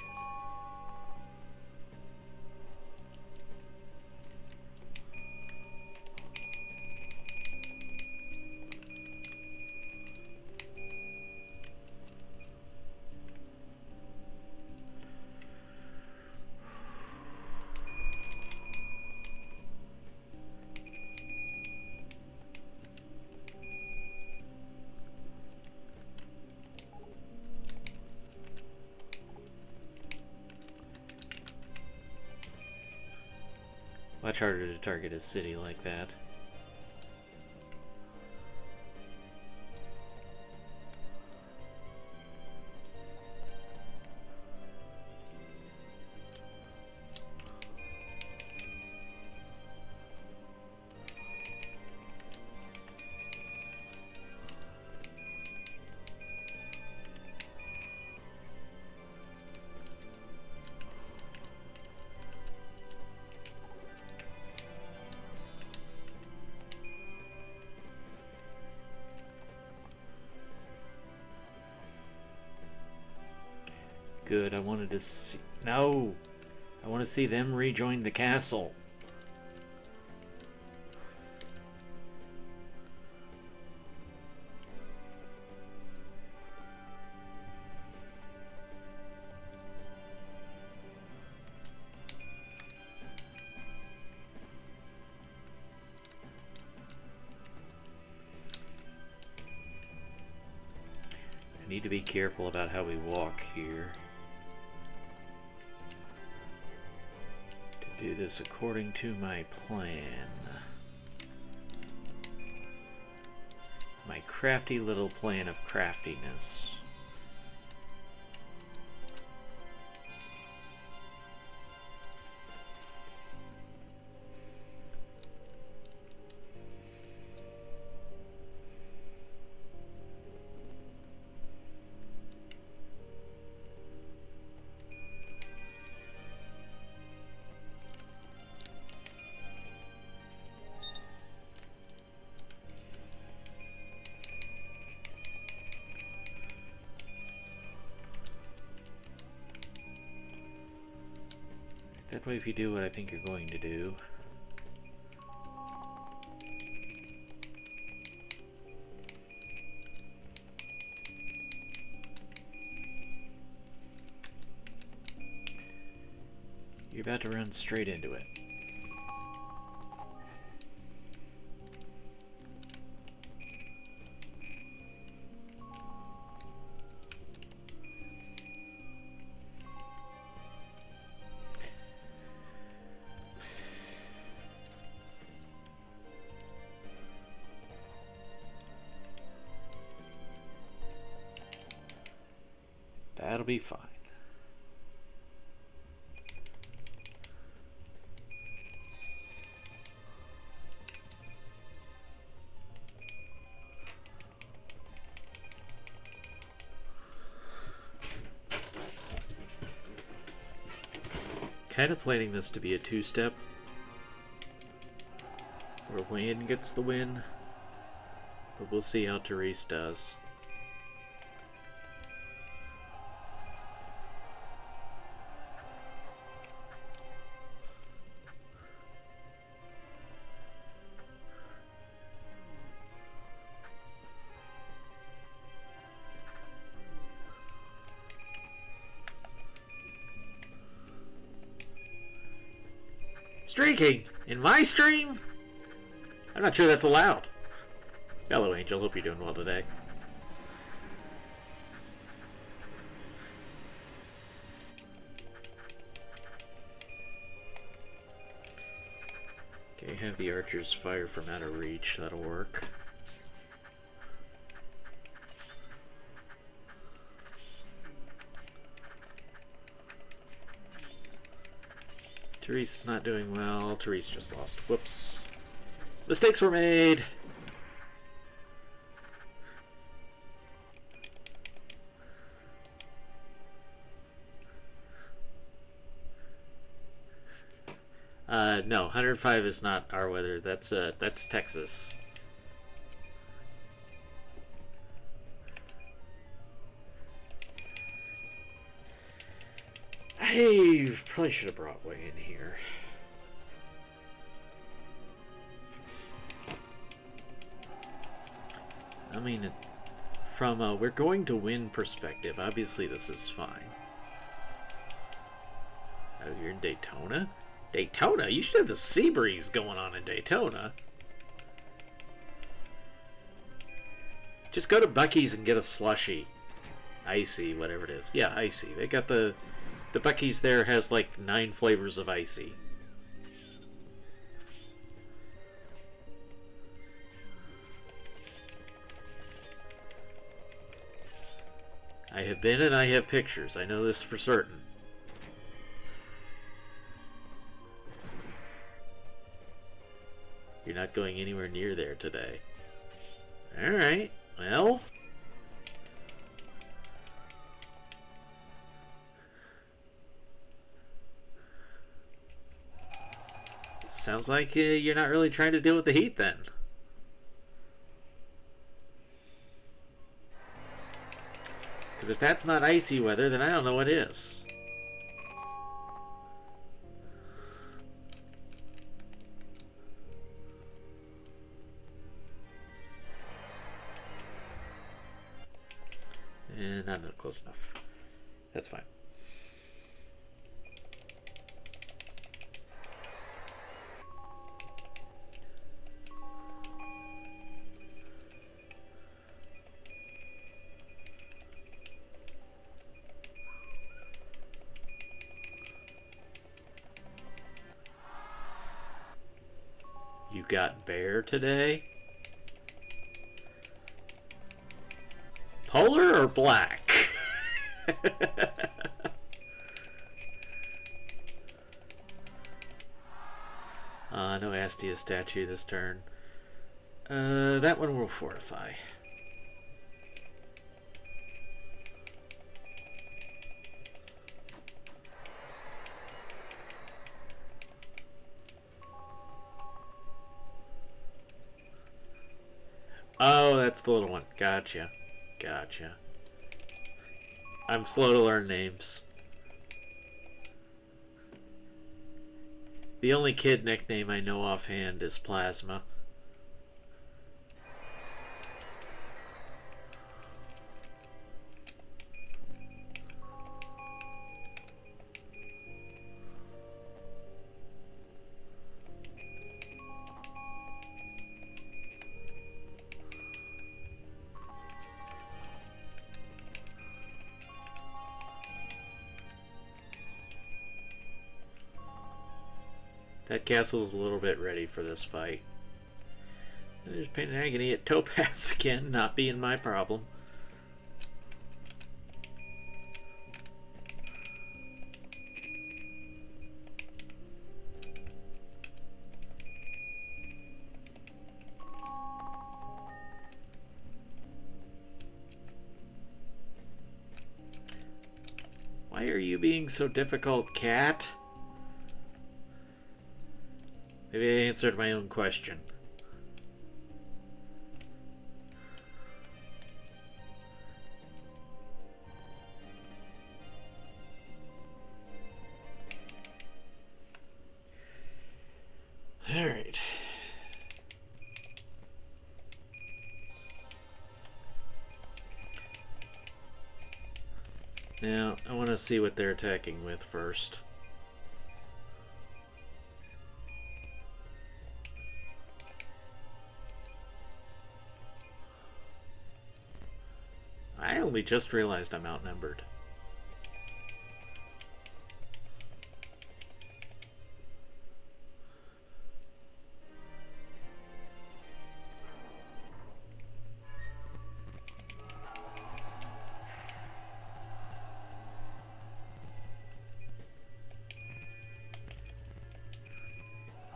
much harder to target a city like that. Good, I wanted to see... No! I want to see them rejoin the castle. I need to be careful about how we walk here. Do this according to my plan. My crafty little plan of craftiness. That way, if you do what I think you're going to do. You're about to run straight into it. That'll be fine. Kind of planning this to be a two-step, where Wayne gets the win, but we'll see how Therese does. Streaking? In my stream? I'm not sure that's allowed. Hello, Angel. Hope you're doing well today. Okay, have the archers fire from out of reach. That'll work. Therese is not doing well. Therese just lost. Whoops. Mistakes were made. No, 105 is not our weather. That's Texas. I probably should have brought Way in here. I mean, from a we're going to win perspective, obviously this is fine. Oh, you're in Daytona? Daytona? You should have the sea breeze going on in Daytona. Just go to Buc-ee's and get a slushie. Icy, whatever it is. Yeah, icy. They got the Buc-ee's there has like 9 flavors of icy. I have been and I have pictures. I know this for certain. You're not going anywhere near there today. Alright, well. Sounds like you're not really trying to deal with the heat then. Because if that's not icy weather, then I don't know what is. And not close enough. That's fine. You got bear today? Polar or black? No Astia statue this turn. That one will fortify. Oh, that's the little one. Gotcha. Gotcha. I'm slow to learn names. The only kid nickname I know offhand is Plasma. That castle's a little bit ready for this fight. There's Pain and Agony at Topaz again, not being my problem. Why are you being so difficult, cat? Maybe I answered my own question. All right. Now, I want to see what they're attacking with first. I only just realized I'm outnumbered.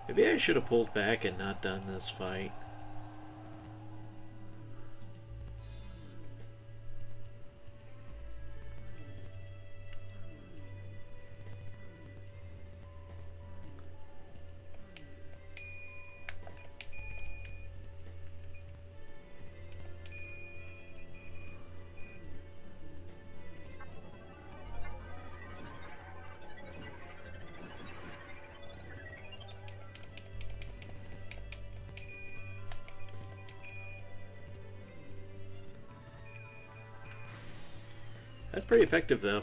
Maybe I should have pulled back and not done this fight. That's pretty effective, though.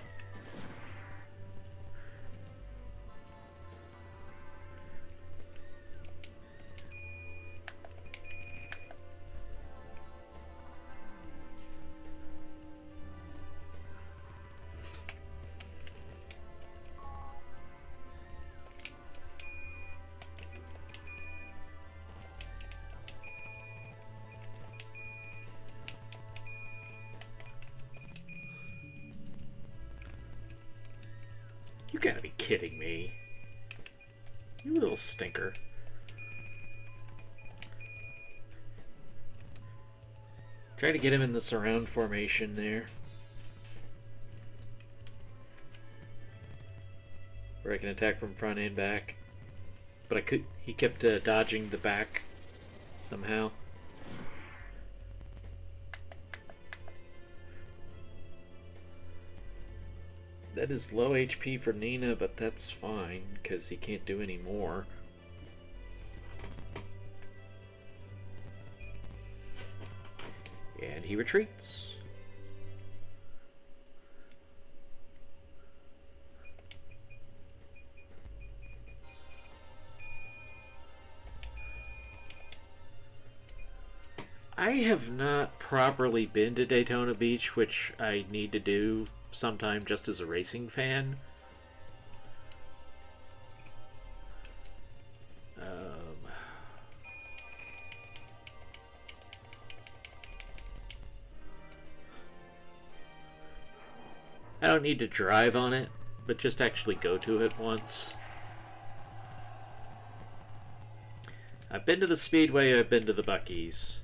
You gotta be kidding me. You little stinker. Try to get him in the surround formation there. Where I can attack from front and back. But he kept dodging the back somehow. That is low HP for Nina, but that's fine, because he can't do any more. And he retreats. I have not properly been to Daytona Beach, which I need to do sometime just as a racing fan. I don't need to drive on it, but just actually go to it once. I've been to the Speedway, I've been to the Buc-ee's.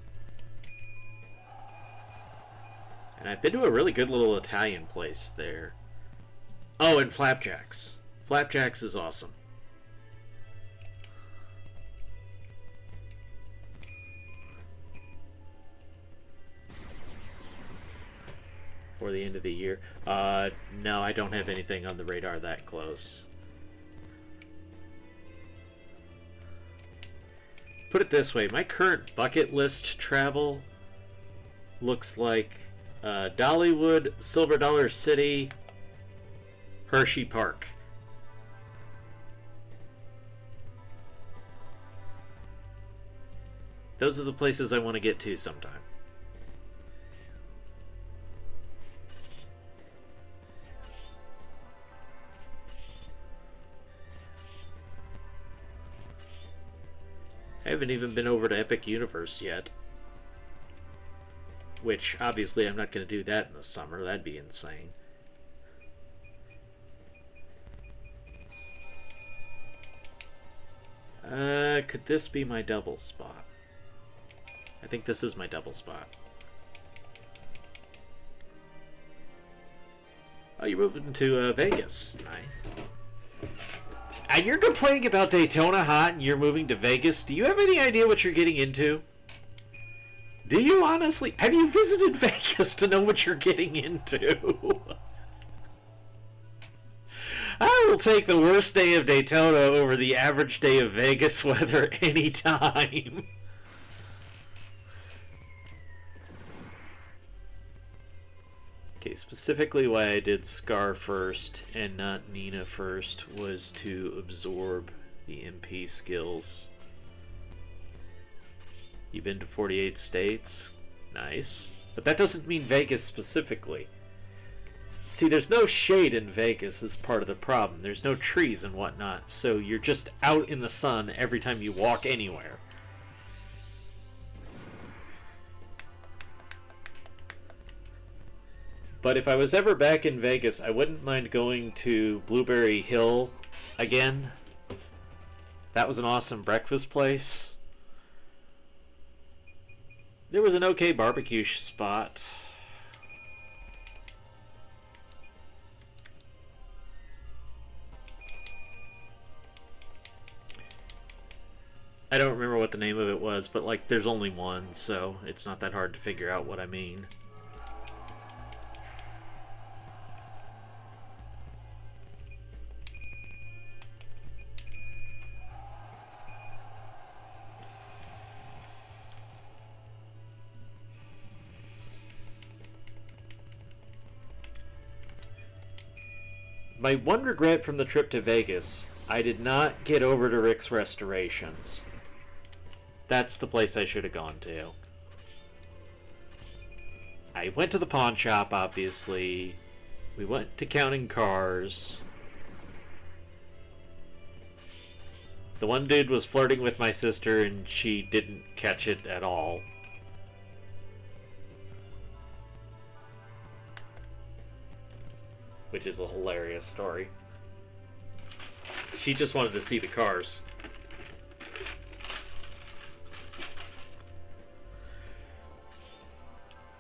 And I've been to a really good little Italian place there. Oh, and Flapjacks. Flapjacks is awesome. For the end of the year. No, I don't have anything on the radar that close. Put it this way, my current bucket list travel looks like Dollywood, Silver Dollar City, Hershey Park. Those are the places I want to get to sometime. I haven't even been over to Epic Universe yet. Which, obviously, I'm not going to do that in the summer. That'd be insane. Could this be my double spot? I think this is my double spot. Oh, you're moving to Vegas. Nice. And you're complaining about Daytona hot and you're moving to Vegas. Do you have any idea what you're getting into? Do you honestly? Have you visited Vegas to know what you're getting into? I will take the worst day of Daytona over the average day of Vegas weather anytime. Okay, specifically why I did Scar first and not Nina first was to absorb the MP skills. You've been to 48 states? Nice. But that doesn't mean Vegas specifically. See, there's no shade in Vegas is part of the problem. There's no trees and whatnot, so you're just out in the sun every time you walk anywhere. But if I was ever back in Vegas, I wouldn't mind going to Blueberry Hill again. That was an awesome breakfast place. There was an okay barbecue spot. I don't remember what the name of it was, but like there's only one, so it's not that hard to figure out what I mean. My one regret from the trip to Vegas, I did not get over to Rick's Restorations. That's the place I should have gone to. I went to the pawn shop, obviously. We went to Counting Cars. The one dude was flirting with my sister and she didn't catch it at all. Which is a hilarious story. She just wanted to see the cars.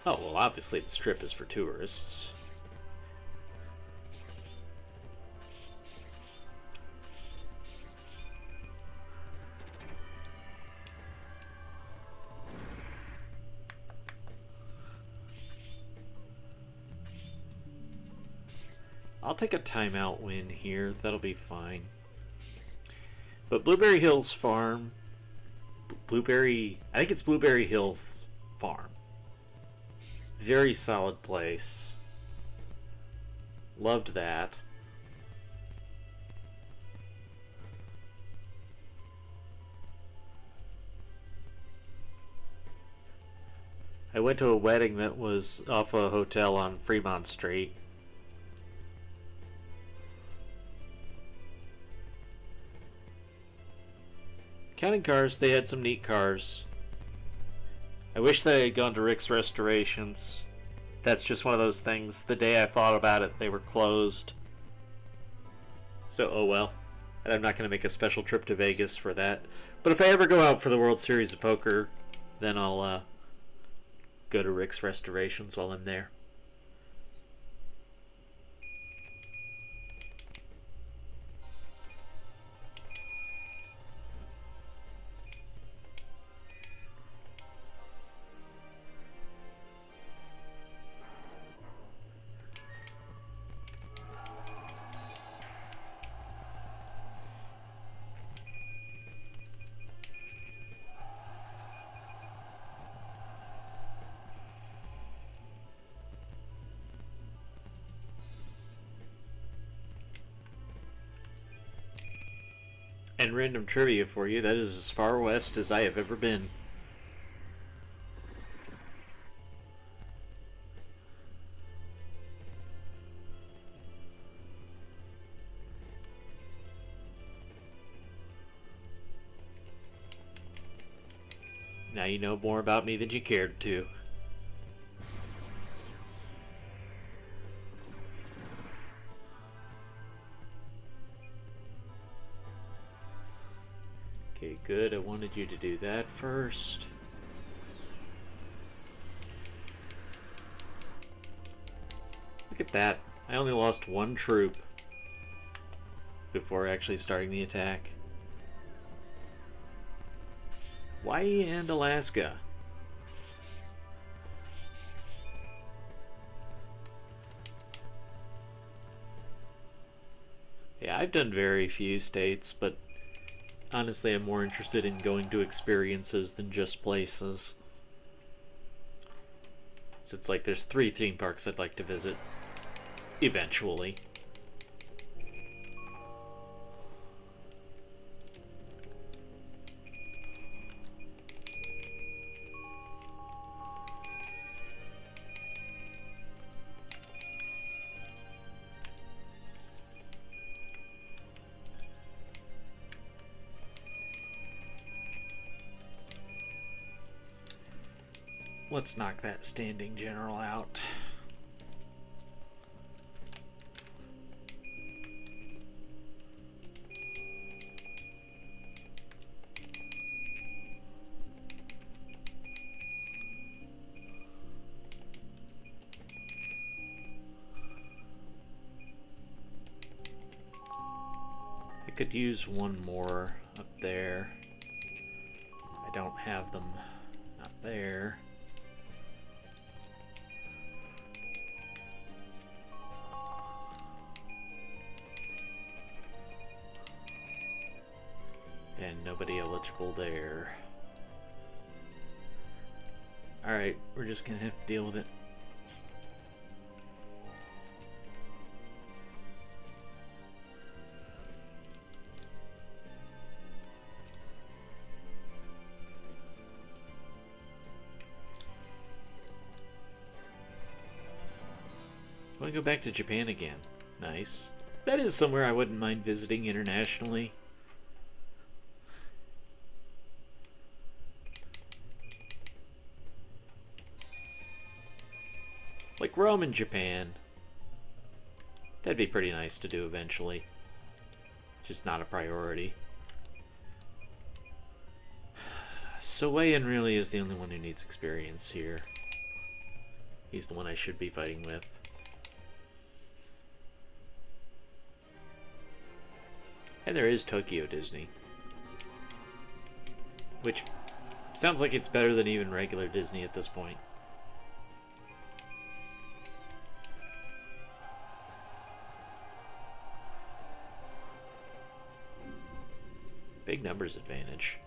Oh, well, obviously the strip is for tourists. I'll take a timeout win here. That'll be fine. But Blueberry Hills Farm... I think it's Blueberry Hill Farm. Very solid place. Loved that. I went to a wedding that was off a hotel on Fremont Street. Counting cars, they had some neat cars. I wish they had gone to Rick's Restorations. That's just one of those things. The day I thought about it, they were closed. So, oh well. And I'm not going to make a special trip to Vegas for that. But if I ever go out for the World Series of Poker, then I'll go to Rick's Restorations while I'm there. And random trivia for you, that is as far west as I have ever been. Now you know more about me than you cared to. Okay, good. I wanted you to do that first. Look at that. I only lost one troop before actually starting the attack. Hawaii and Alaska. Yeah, I've done very few states, but honestly, I'm more interested in going to experiences than just places. So it's like there's 3 theme parks I'd like to visit eventually. Let's knock that standing general out. I could use one more up there. I don't have them up there. And nobody eligible there. Alright, we're just gonna have to deal with it. I want to go back to Japan again. Nice. That is somewhere I wouldn't mind visiting internationally. Like Rome and Japan. That'd be pretty nice to do eventually. Just not a priority. So Wei-Yin really is the only one who needs experience here. He's the one I should be fighting with. And there is Tokyo Disney. Which sounds like it's better than even regular Disney at this point. Big numbers advantage.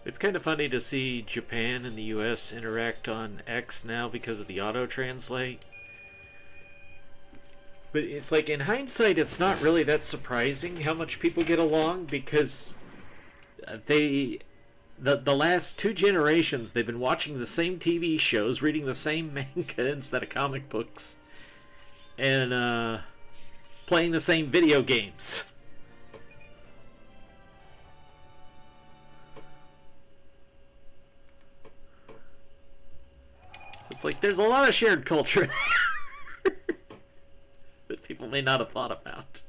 It's kind of funny to see Japan and the US interact on X now because of the auto-translate. But it's like, in hindsight, it's not really that surprising how much people get along, because the last 2 generations, they've been watching the same TV shows, reading the same manga instead of comic books, and playing the same video games. It's like there's a lot of shared culture that people may not have thought about.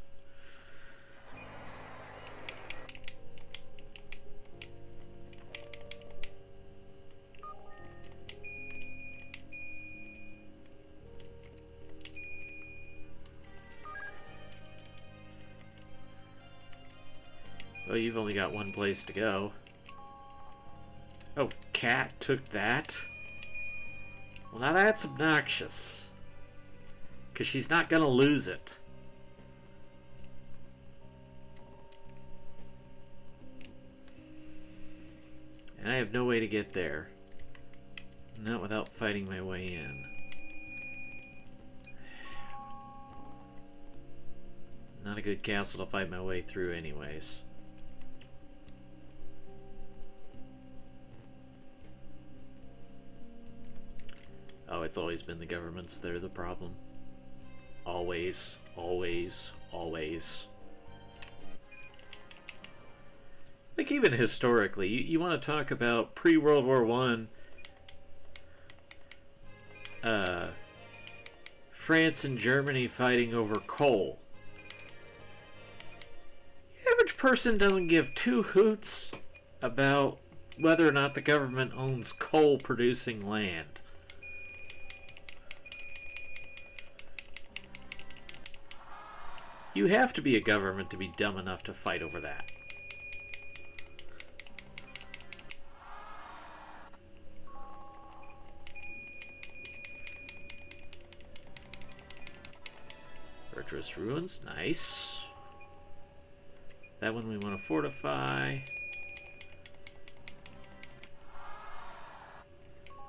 Well, you've only got one place to go. Oh, Cat took that? Well, now that's obnoxious. Because she's not going to lose it. And I have no way to get there. Not without fighting my way in. Not a good castle to fight my way through anyways. Oh, it's always been the governments that are the problem. Always, always, always. Like, even historically, you want to talk about pre-World War I, France and Germany fighting over coal. The average person doesn't give 2 hoots about whether or not the government owns coal-producing land. You have to be a government to be dumb enough to fight over that. Virtuous Ruins, nice. That one we want to fortify.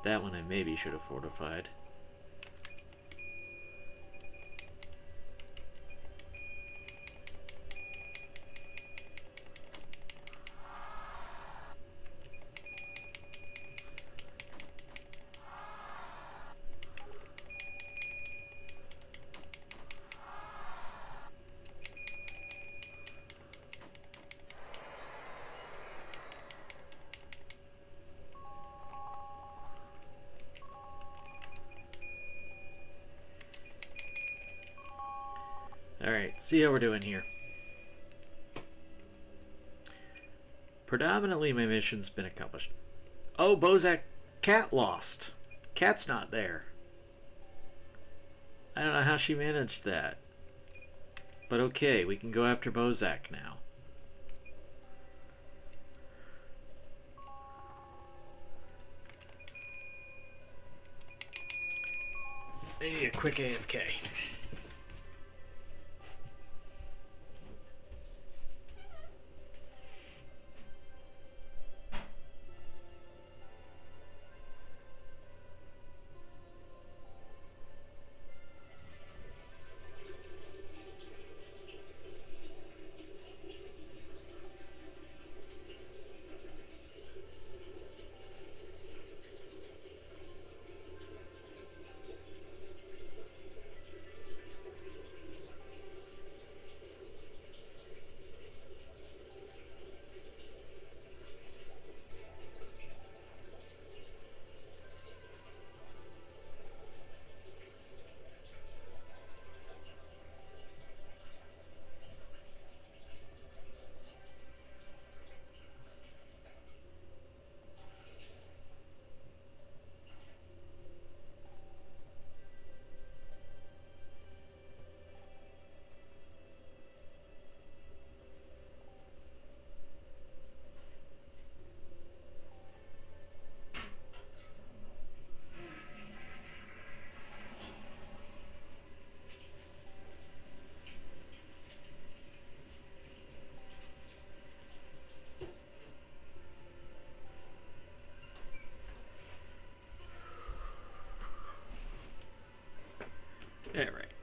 That one I maybe should have fortified. Alright, see how we're doing here. Predominantly my mission's been accomplished. Oh, Bozak, Cat lost. Cat's not there. I don't know how she managed that. But okay, we can go after Bozak now. They need a quick AFK.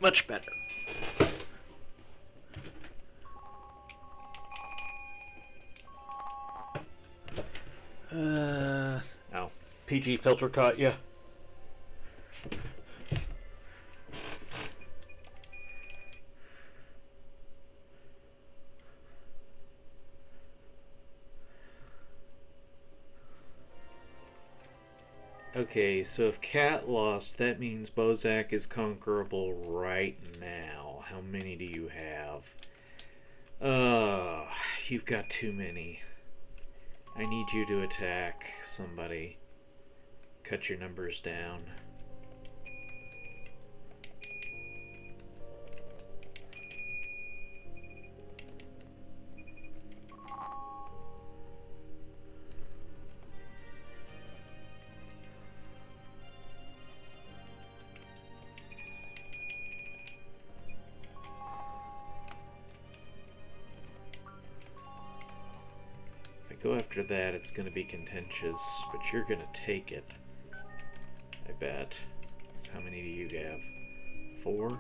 Much better. Oh. PG filter caught ya. Okay, so if Cat lost, that means Bozak is conquerable right now. How many do you have? You've got too many. I need you to attack somebody. Cut your numbers down. Go after that, it's going to be contentious, but you're going to take it. I bet. So how many do you have? 4?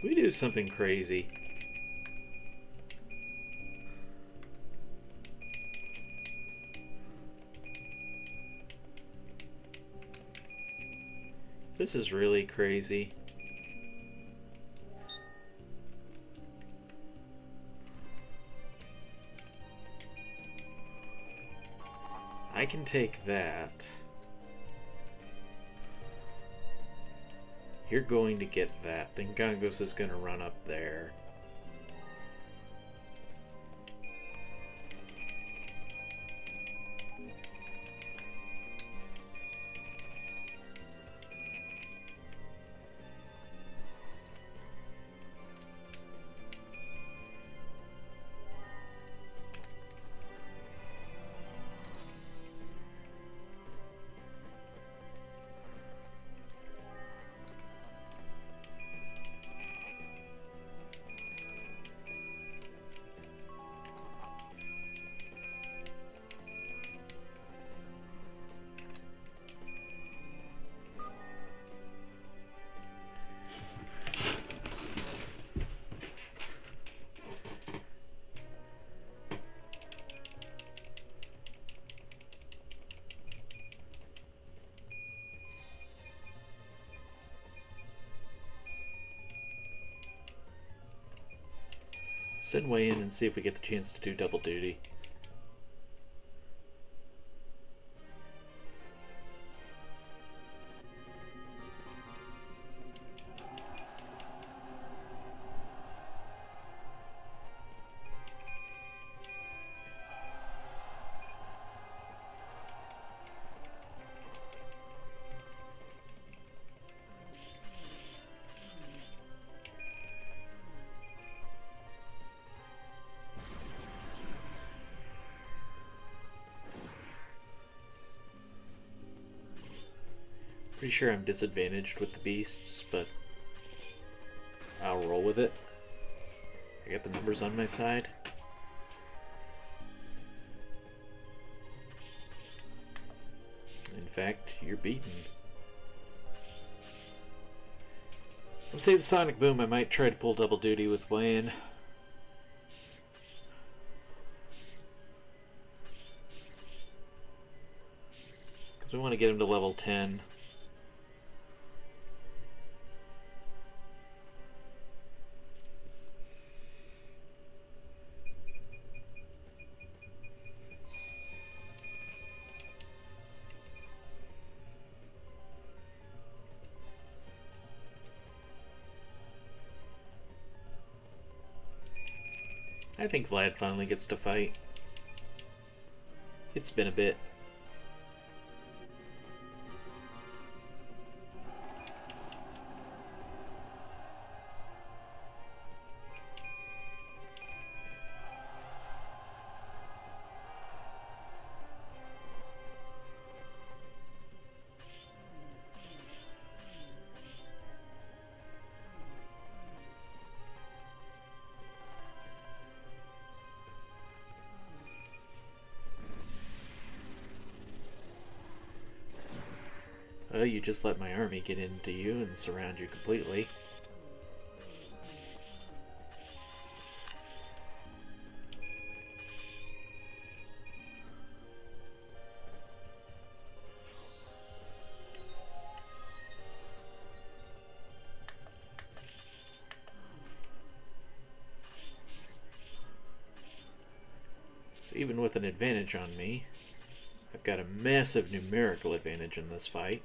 We do something crazy. This is really crazy. I can take that. You're going to get that. Then Gangos is going to run up there. Send Way in and see if we get the chance to do double duty. Pretty sure I'm disadvantaged with the beasts, but I'll roll with it. I got the numbers on my side. In fact, you're beaten. I'll say the Sonic Boom. I might try to pull double duty with Wayne. Because we want to get him to level 10. I think Vlad finally gets to fight. It's been a bit. Well, you just let my army get into you and surround you completely. So even with an advantage on me, I've got a massive numerical advantage in this fight.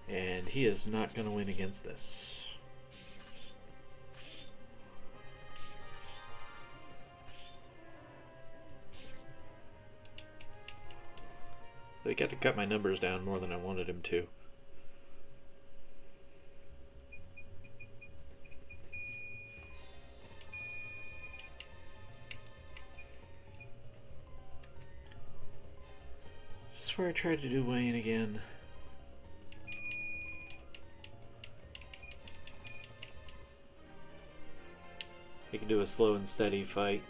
And he is not going to win against this. He got to cut my numbers down more than I wanted him to. Is this where I tried to do Wayne again? I can do a slow and steady fight.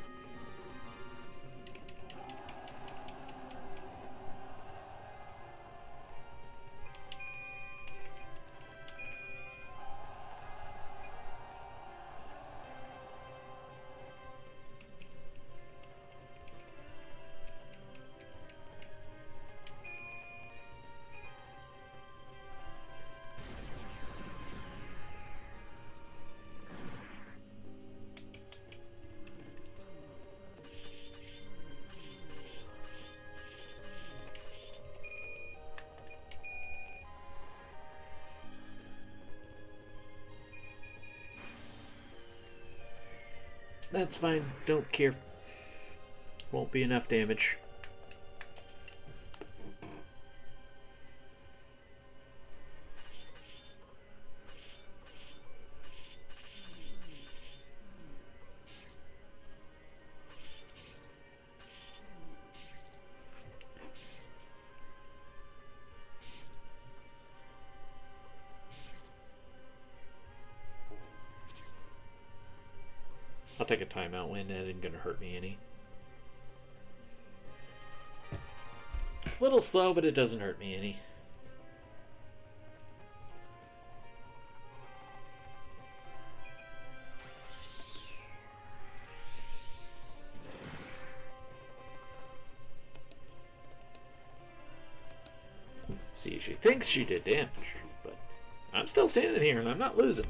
That's fine, don't care. Won't be enough damage. I'll take a timeout when that isn't going to hurt me any. A little slow, but it doesn't hurt me any. See, she thinks she did damage, but I'm still standing here and I'm not losing.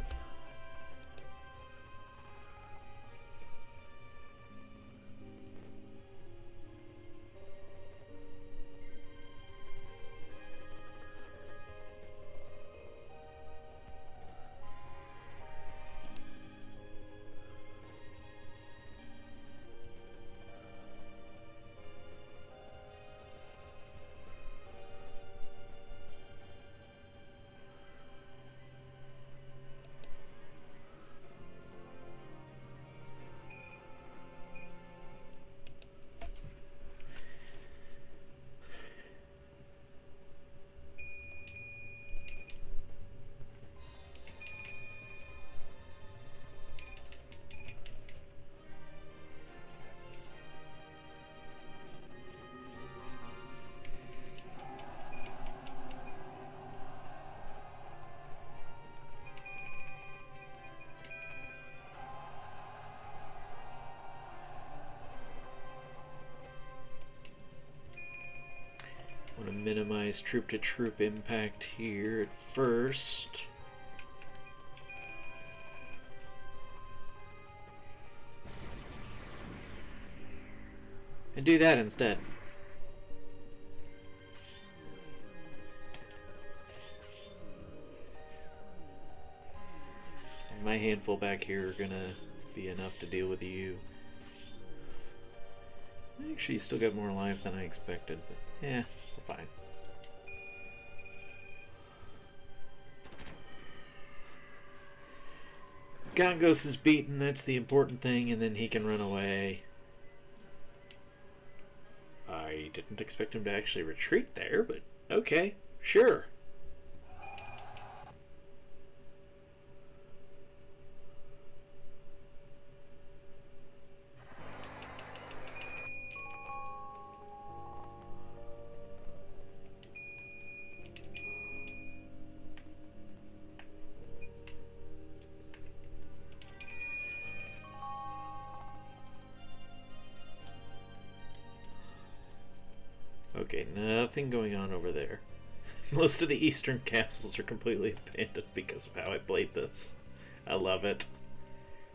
I want to minimize troop-to-troop impact here at first. And do that instead. And my handful back here are gonna be enough to deal with you. Actually, you still got more life than I expected, but yeah, we're fine. Gongos is beaten, that's the important thing, and then he can run away. I didn't expect him to actually retreat there, but okay, sure. Okay, nothing going on over there. Most of the eastern castles are completely abandoned because of how I played this. I love it.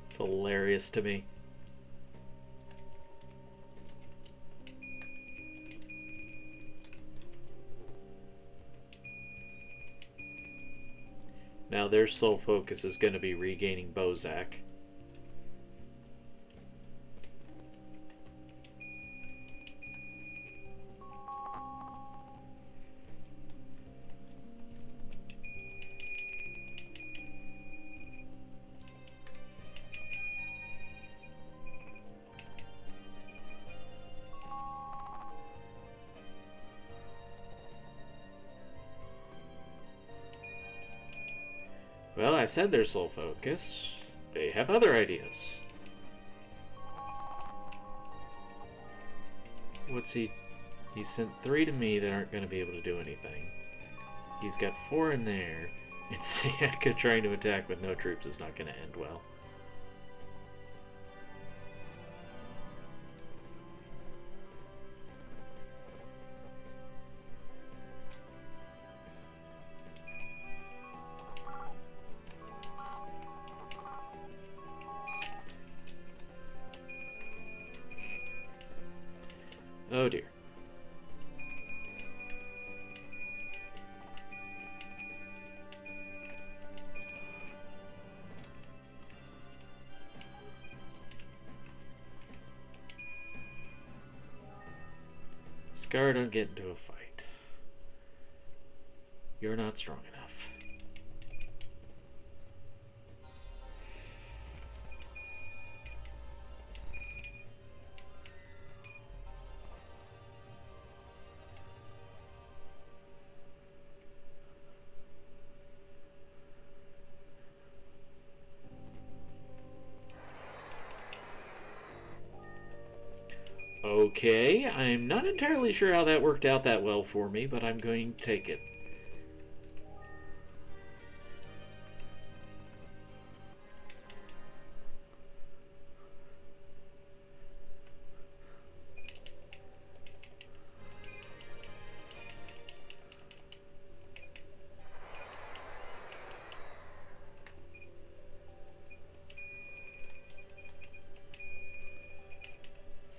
It's hilarious to me. Now their sole focus is going to be regaining Bozak. Well, I said their sole focus. They have other ideas. What's he... He sent 3 to me that aren't going to be able to do anything. He's got 4 in there. And Sayaka trying to attack with no troops is not going to end well. Oh dear. Scar, don't get into a fight. You're not strong enough. Okay, I'm not entirely sure how that worked out that well for me, but I'm going to take it.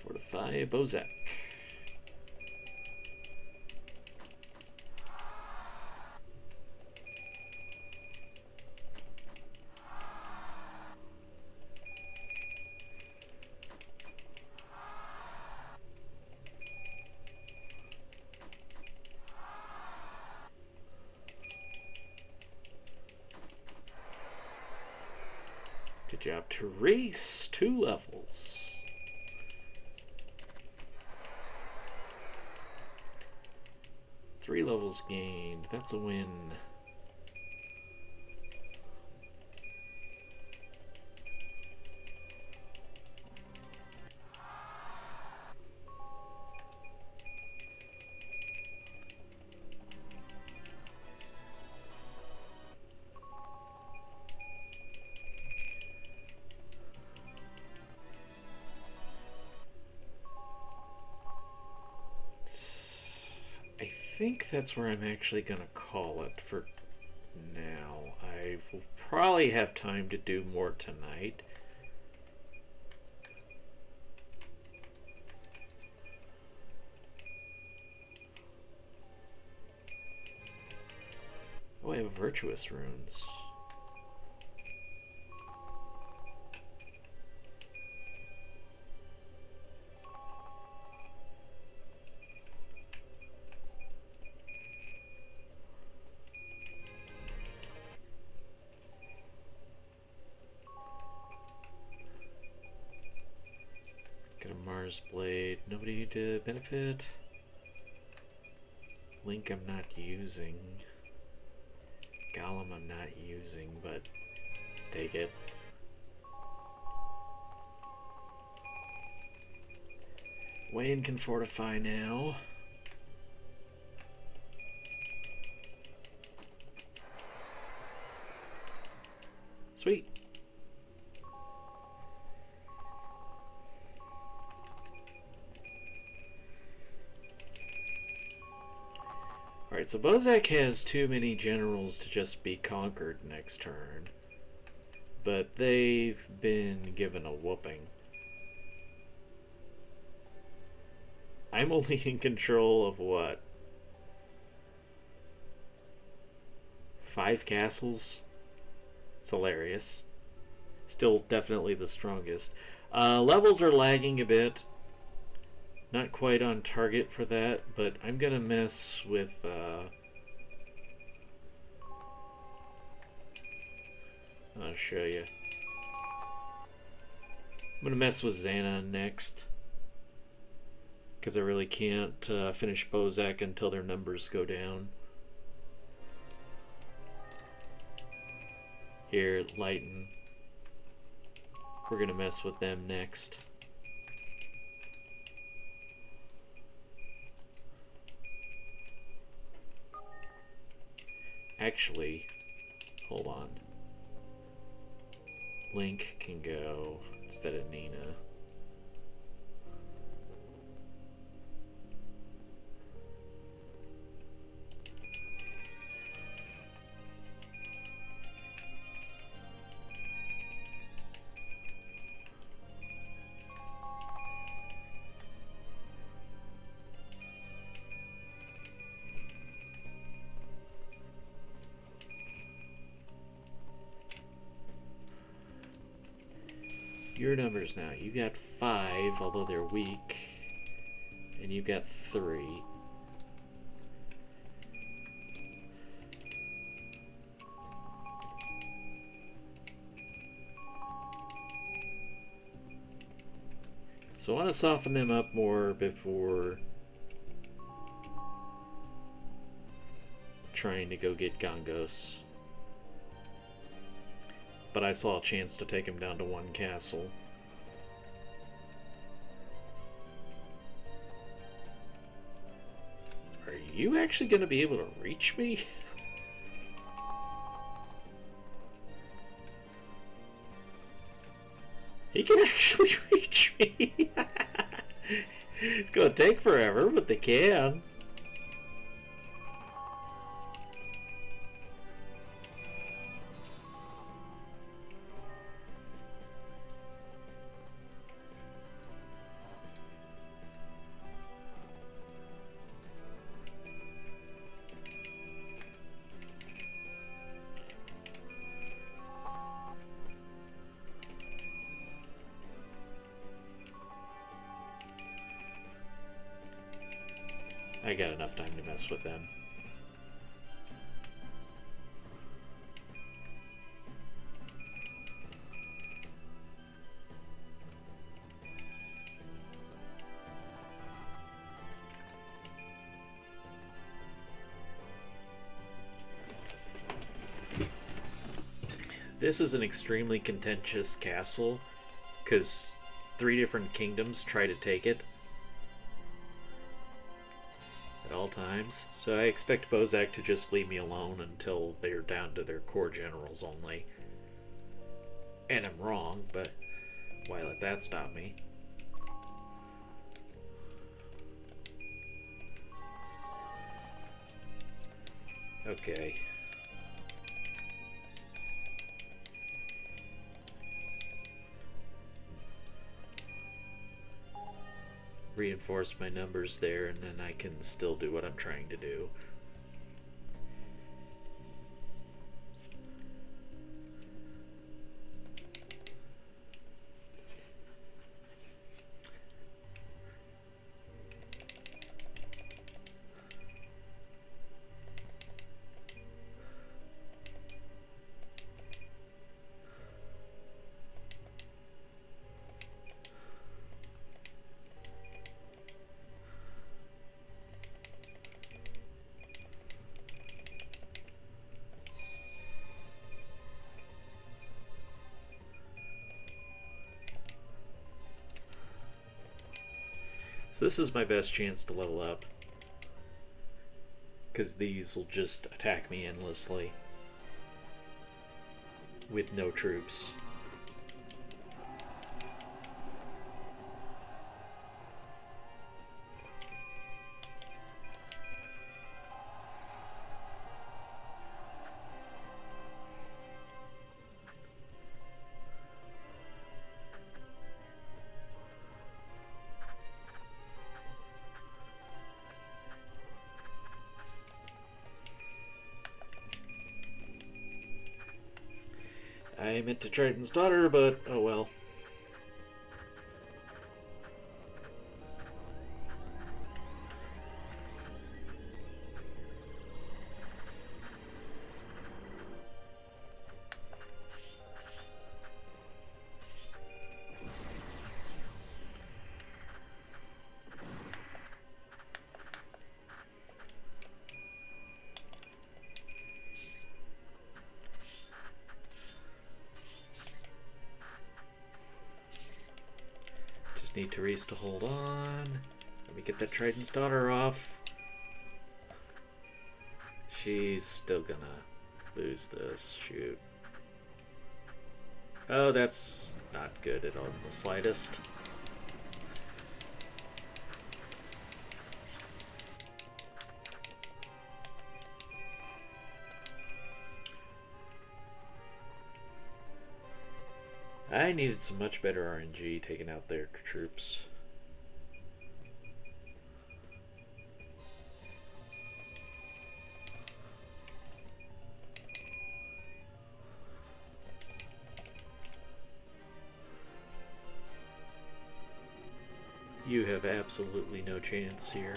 Fortify Bozak. Good job, Therese. 2 levels. Three levels gained. That's a win. I think that's where I'm actually going to call it for now. I will probably have time to do more tonight. Oh, I have virtuous runes. Got a Mars Blade. Nobody to benefit. Link I'm not using. Gollum I'm not using, but take it. Wayne can fortify now. Sweet. Alright, so Bozak has too many generals to just be conquered next turn. But they've been given a whooping. I'm only in control of what? 5 castles? It's hilarious. Still definitely the strongest. Levels are lagging a bit. Not quite on target for that, but I'm gonna mess with I'll show you. I'm gonna mess with Xana next, because I really can't finish Bozak until their numbers go down. Here, Lighten. We're gonna mess with them next. Actually, hold on. Link can go instead of Nina. Your numbers now. You got 5, although they're weak. And you got 3. So I want to soften them up more before trying to go get Gongos. But I saw a chance to take him down to 1 castle. Are you actually going to be able to reach me? He can actually reach me! It's going to take forever, but they can. I got enough time to mess with them. This is an extremely contentious castle, because 3 different kingdoms try to take it at all times. So I expect Bozak to just leave me alone until they're down to their core generals only. And I'm wrong, but why let that stop me? Okay. Reinforce my numbers there, and then I can still do what I'm trying to do. So this is my best chance to level up, because these will just attack me endlessly with no troops. I meant to Triton's daughter, but oh well. Just need Therese to hold on. Let me get that Triton's daughter off. She's still gonna lose this. Shoot. Oh, that's not good at all in the slightest. I needed some much better RNG taking out their troops. You have absolutely no chance here.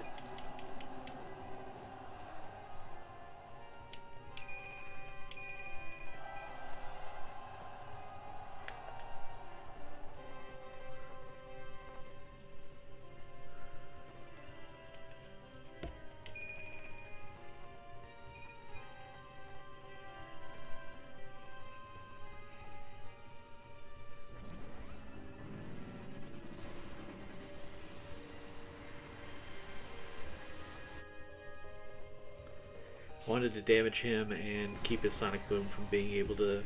Wanted to damage him and keep his sonic boom from being able to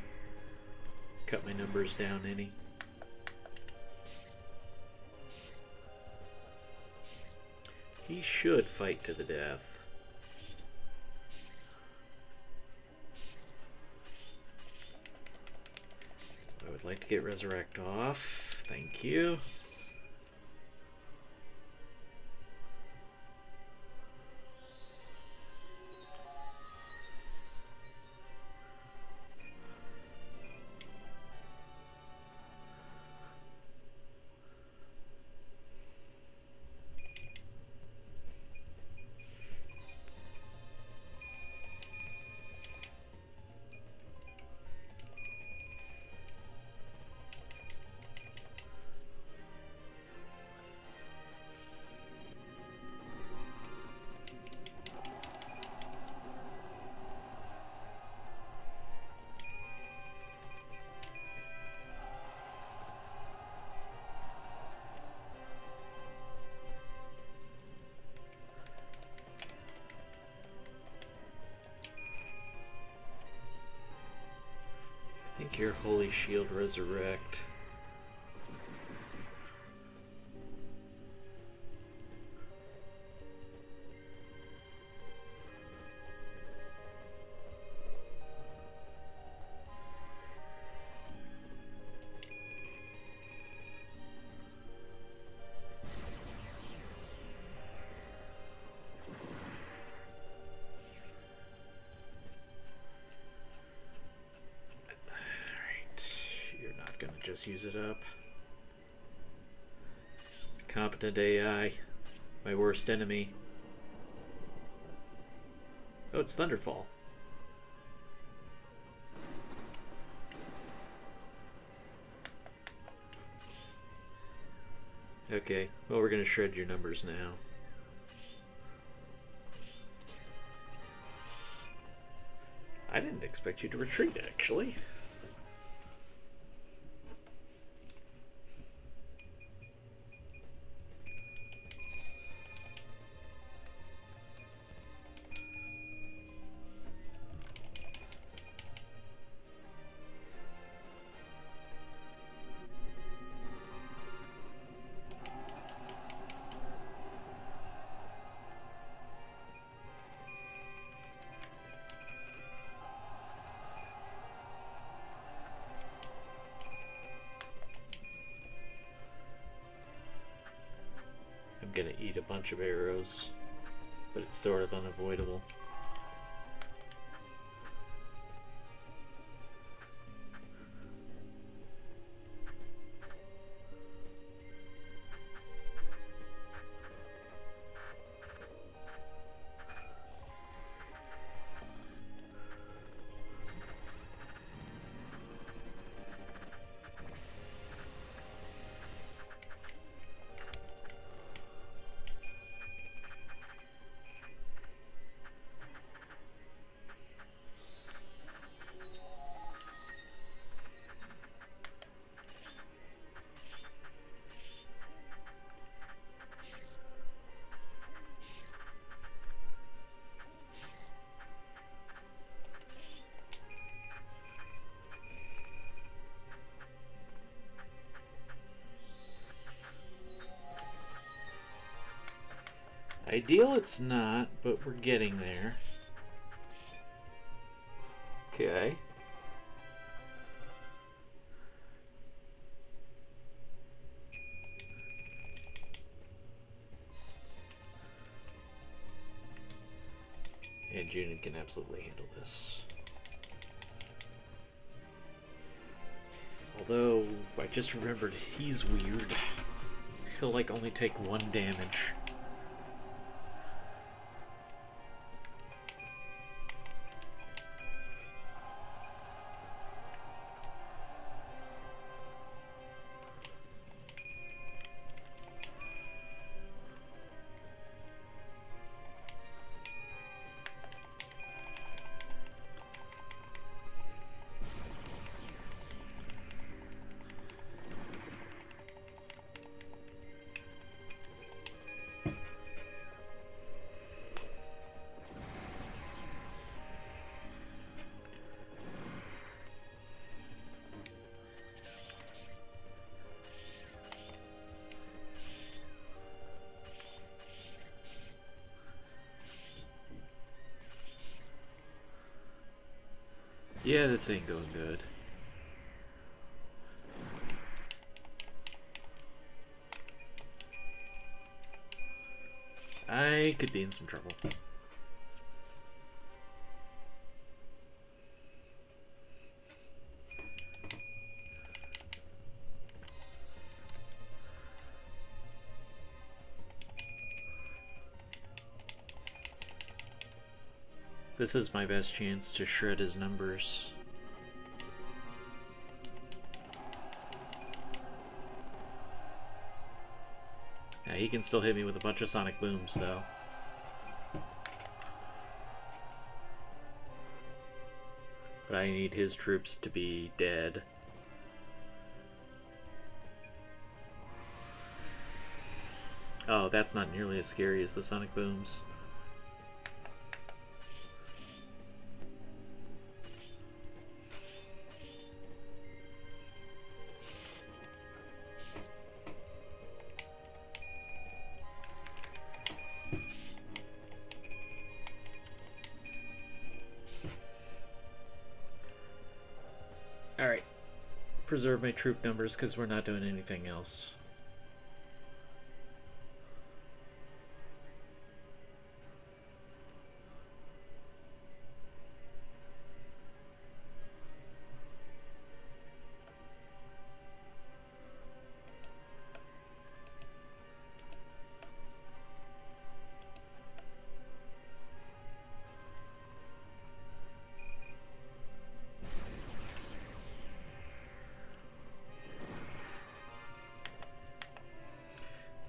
cut my numbers down any. He should fight to the death. I would like to get Resurrect off. Thank you. I think your Holy Shield Resurrect. Just use it up. Competent AI, my worst enemy. Oh, it's Thunderfall. Okay, well, we're gonna shred your numbers now. I didn't expect you to retreat, actually. Gonna eat a bunch of arrows, but it's sort of unavoidable. Ideal it's not, but we're getting there. Okay. And Junin can absolutely handle this. Although, I just remembered he's weird. He'll like only take 1 damage. Yeah, this ain't going good. I could be in some trouble. This is my best chance to shred his numbers. Now he can still hit me with a bunch of sonic booms, though. But I need his troops to be dead. Oh, that's not nearly as scary as the sonic booms. Alright. Preserve my troop numbers because we're not doing anything else.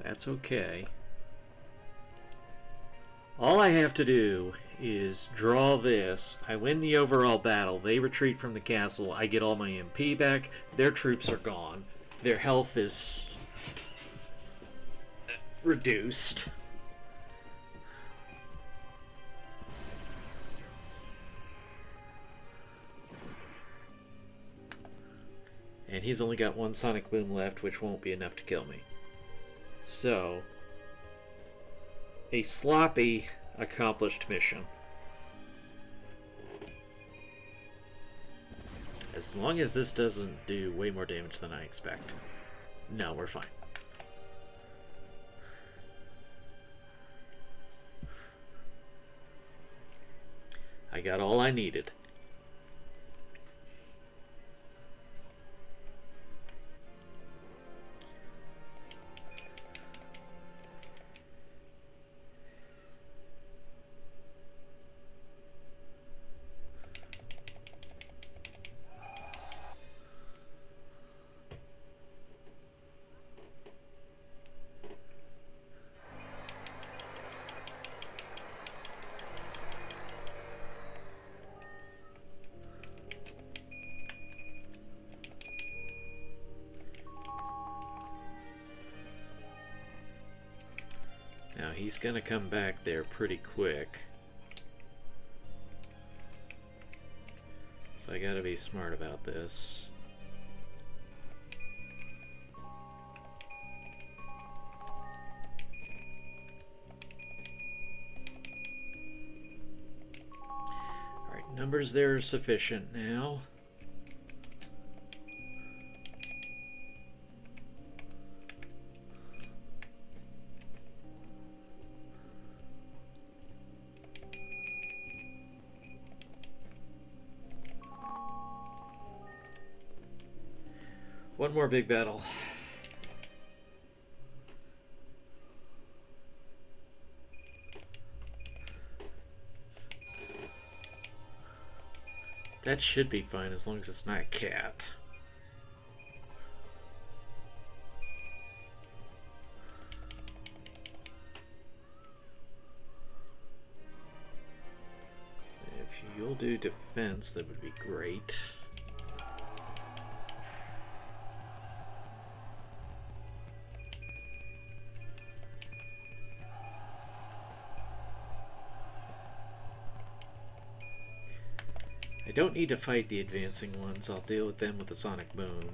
That's okay. All I have to do is draw this. I win the overall battle. They retreat from the castle. I get all my MP back. Their troops are gone. Their health is reduced. And he's only got 1 sonic boom left, which won't be enough to kill me. So, a sloppy, accomplished mission. As long as this doesn't do way more damage than I expect. No, we're fine. I got all I needed. Now he's gonna come back there pretty quick. So I gotta be smart about this. Numbers there are sufficient now. One more big battle. That should be fine as long as it's not a cat. If you'll do defense, that would be great. I don't need to fight the advancing ones. I'll deal with them with the sonic boom.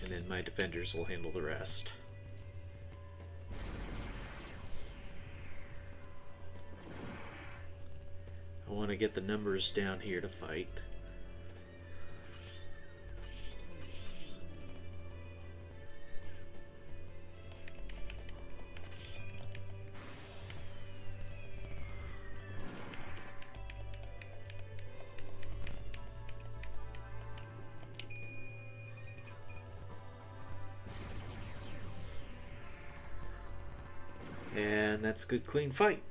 And then my defenders will handle the rest. I want to get the numbers down here to fight. And that's a good clean fight.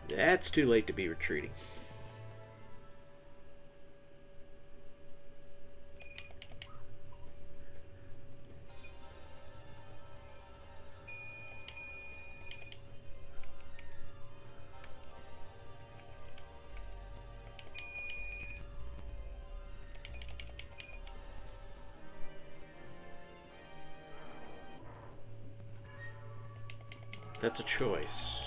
That's too late to be retreating. That's a choice.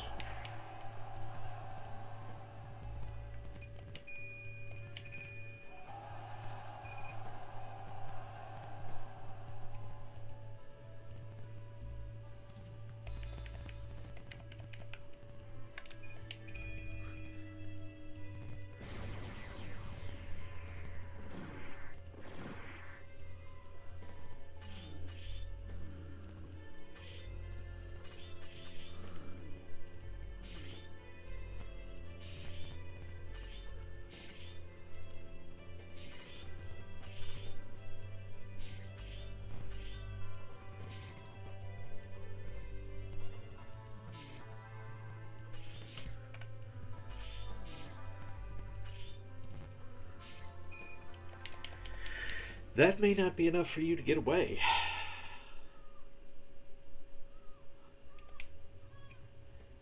That may not be enough for you to get away.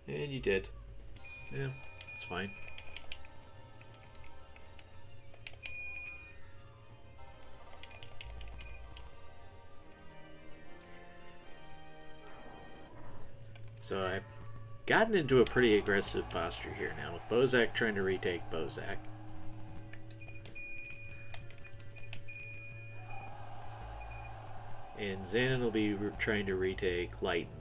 And you did. Yeah, it's fine. So I've gotten into a pretty aggressive posture here now, with Bozak trying to retake Bozak. And Xanon will be trying to retake Lighten.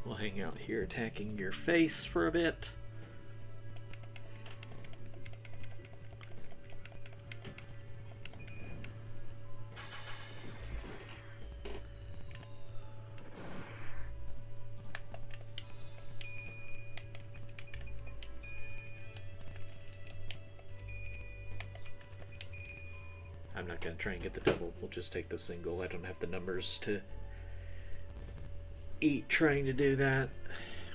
We'll hang out here attacking your face for a bit. I'm not going to try and get the double. We'll just take the single. I don't have the numbers to eat trying to do that,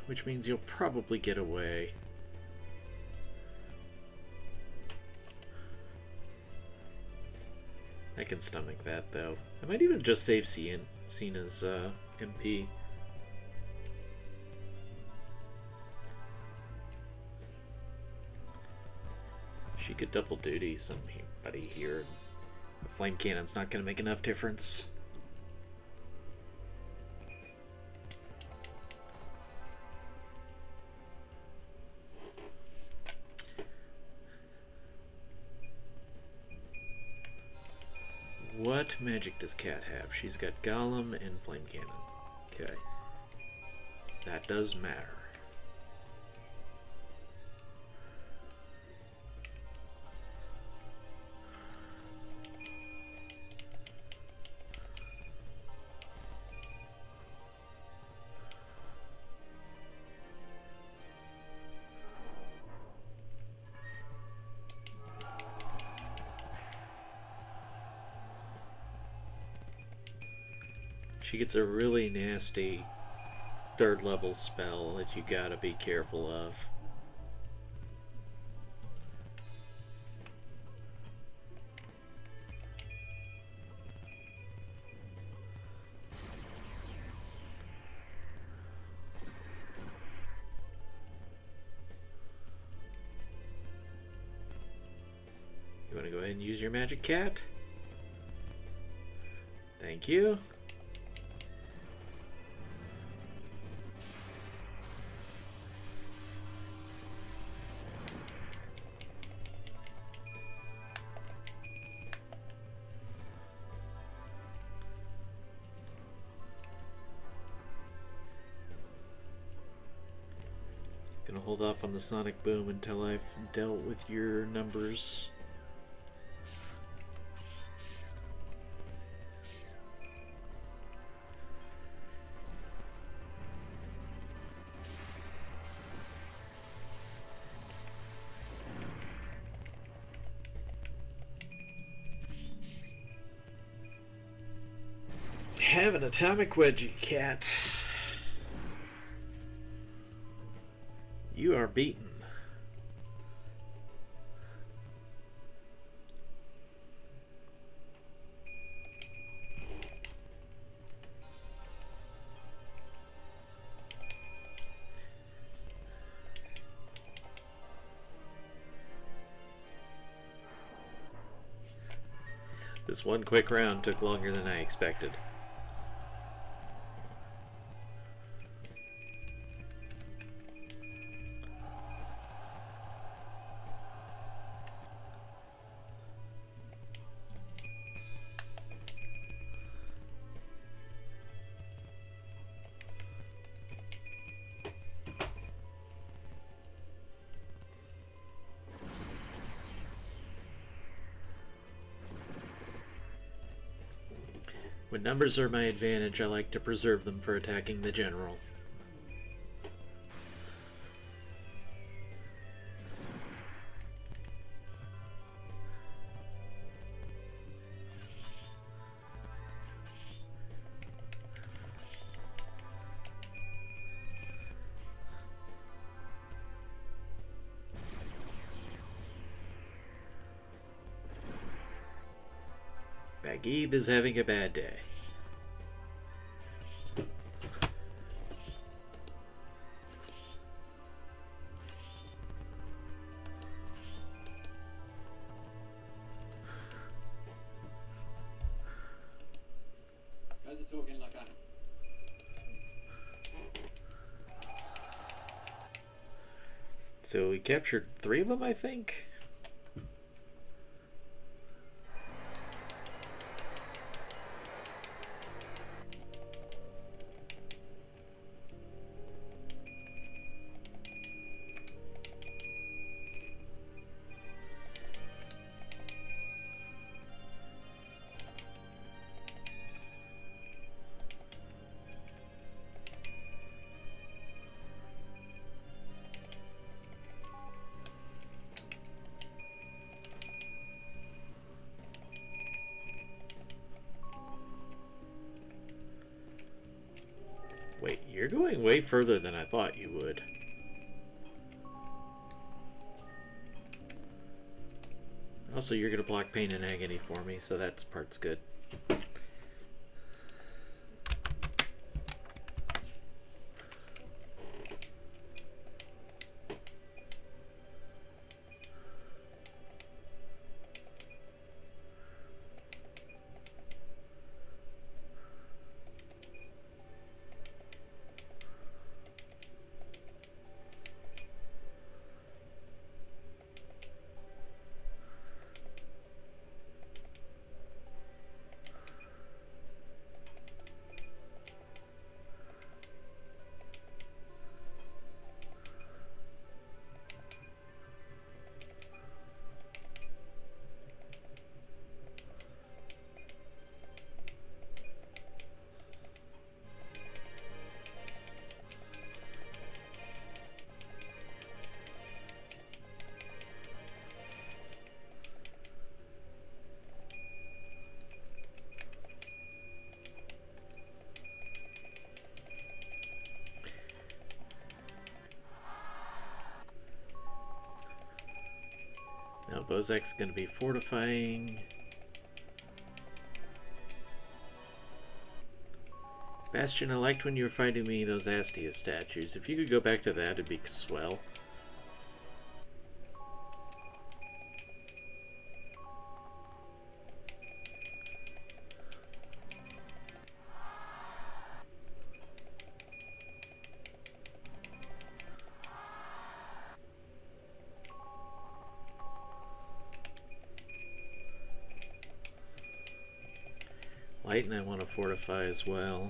which means you'll probably get away. I can stomach that, though. I might even just save Cena's MP. She could double duty somebody here. The flame cannon's not going to make enough difference. What magic does Cat have? She's got Golem and Flame Cannon. Okay. That does matter. She gets a really nasty third level spell that you gotta be careful of. You want to go ahead and use your magic cat? Thank you. Gonna hold off on the sonic boom until I've dealt with your numbers. Have an atomic wedgie, cat. You are beaten. This one quick round took longer than I expected. When numbers are my advantage, I like to preserve them for attacking the general. Bagheeb is having a bad day. Guys are talking like that. So we captured 3 of them, I think. Wait, you're going way further than I thought you would. Also, you're going to block pain and agony for me, so that part's good. Now Bozak's going to be fortifying. Bastion, I liked when you were fighting me those Astia statues. If you could go back to that, it'd be swell. Light, and I want to fortify as well.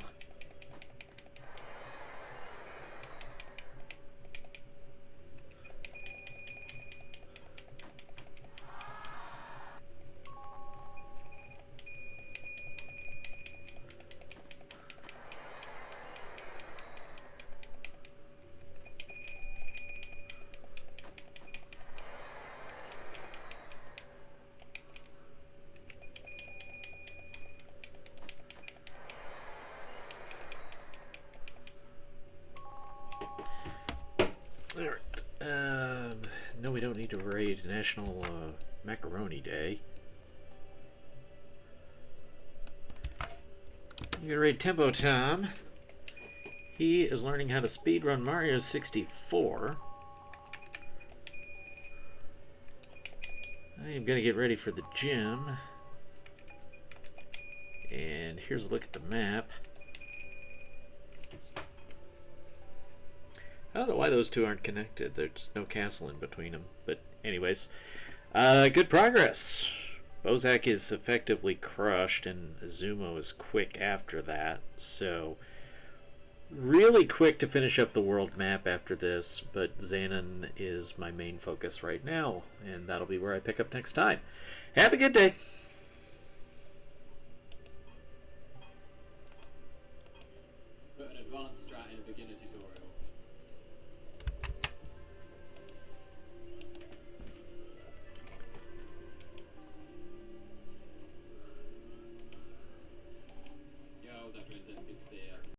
Alright, no, we don't need to raid National Macaroni Day. I'm gonna raid Tempo Tom. He is learning how to speedrun Mario 64. I am gonna get ready for the gym. And here's a look at the map. I don't know why those two aren't connected. There's no castle in between them. But anyways, good progress. Bozak is effectively crushed, and Azumo is quick after that. So, really quick to finish up the world map after this. But Xanon is my main focus right now, and that'll be where I pick up next time. Have a good day. Put an advanced strat in a beginner tutorial.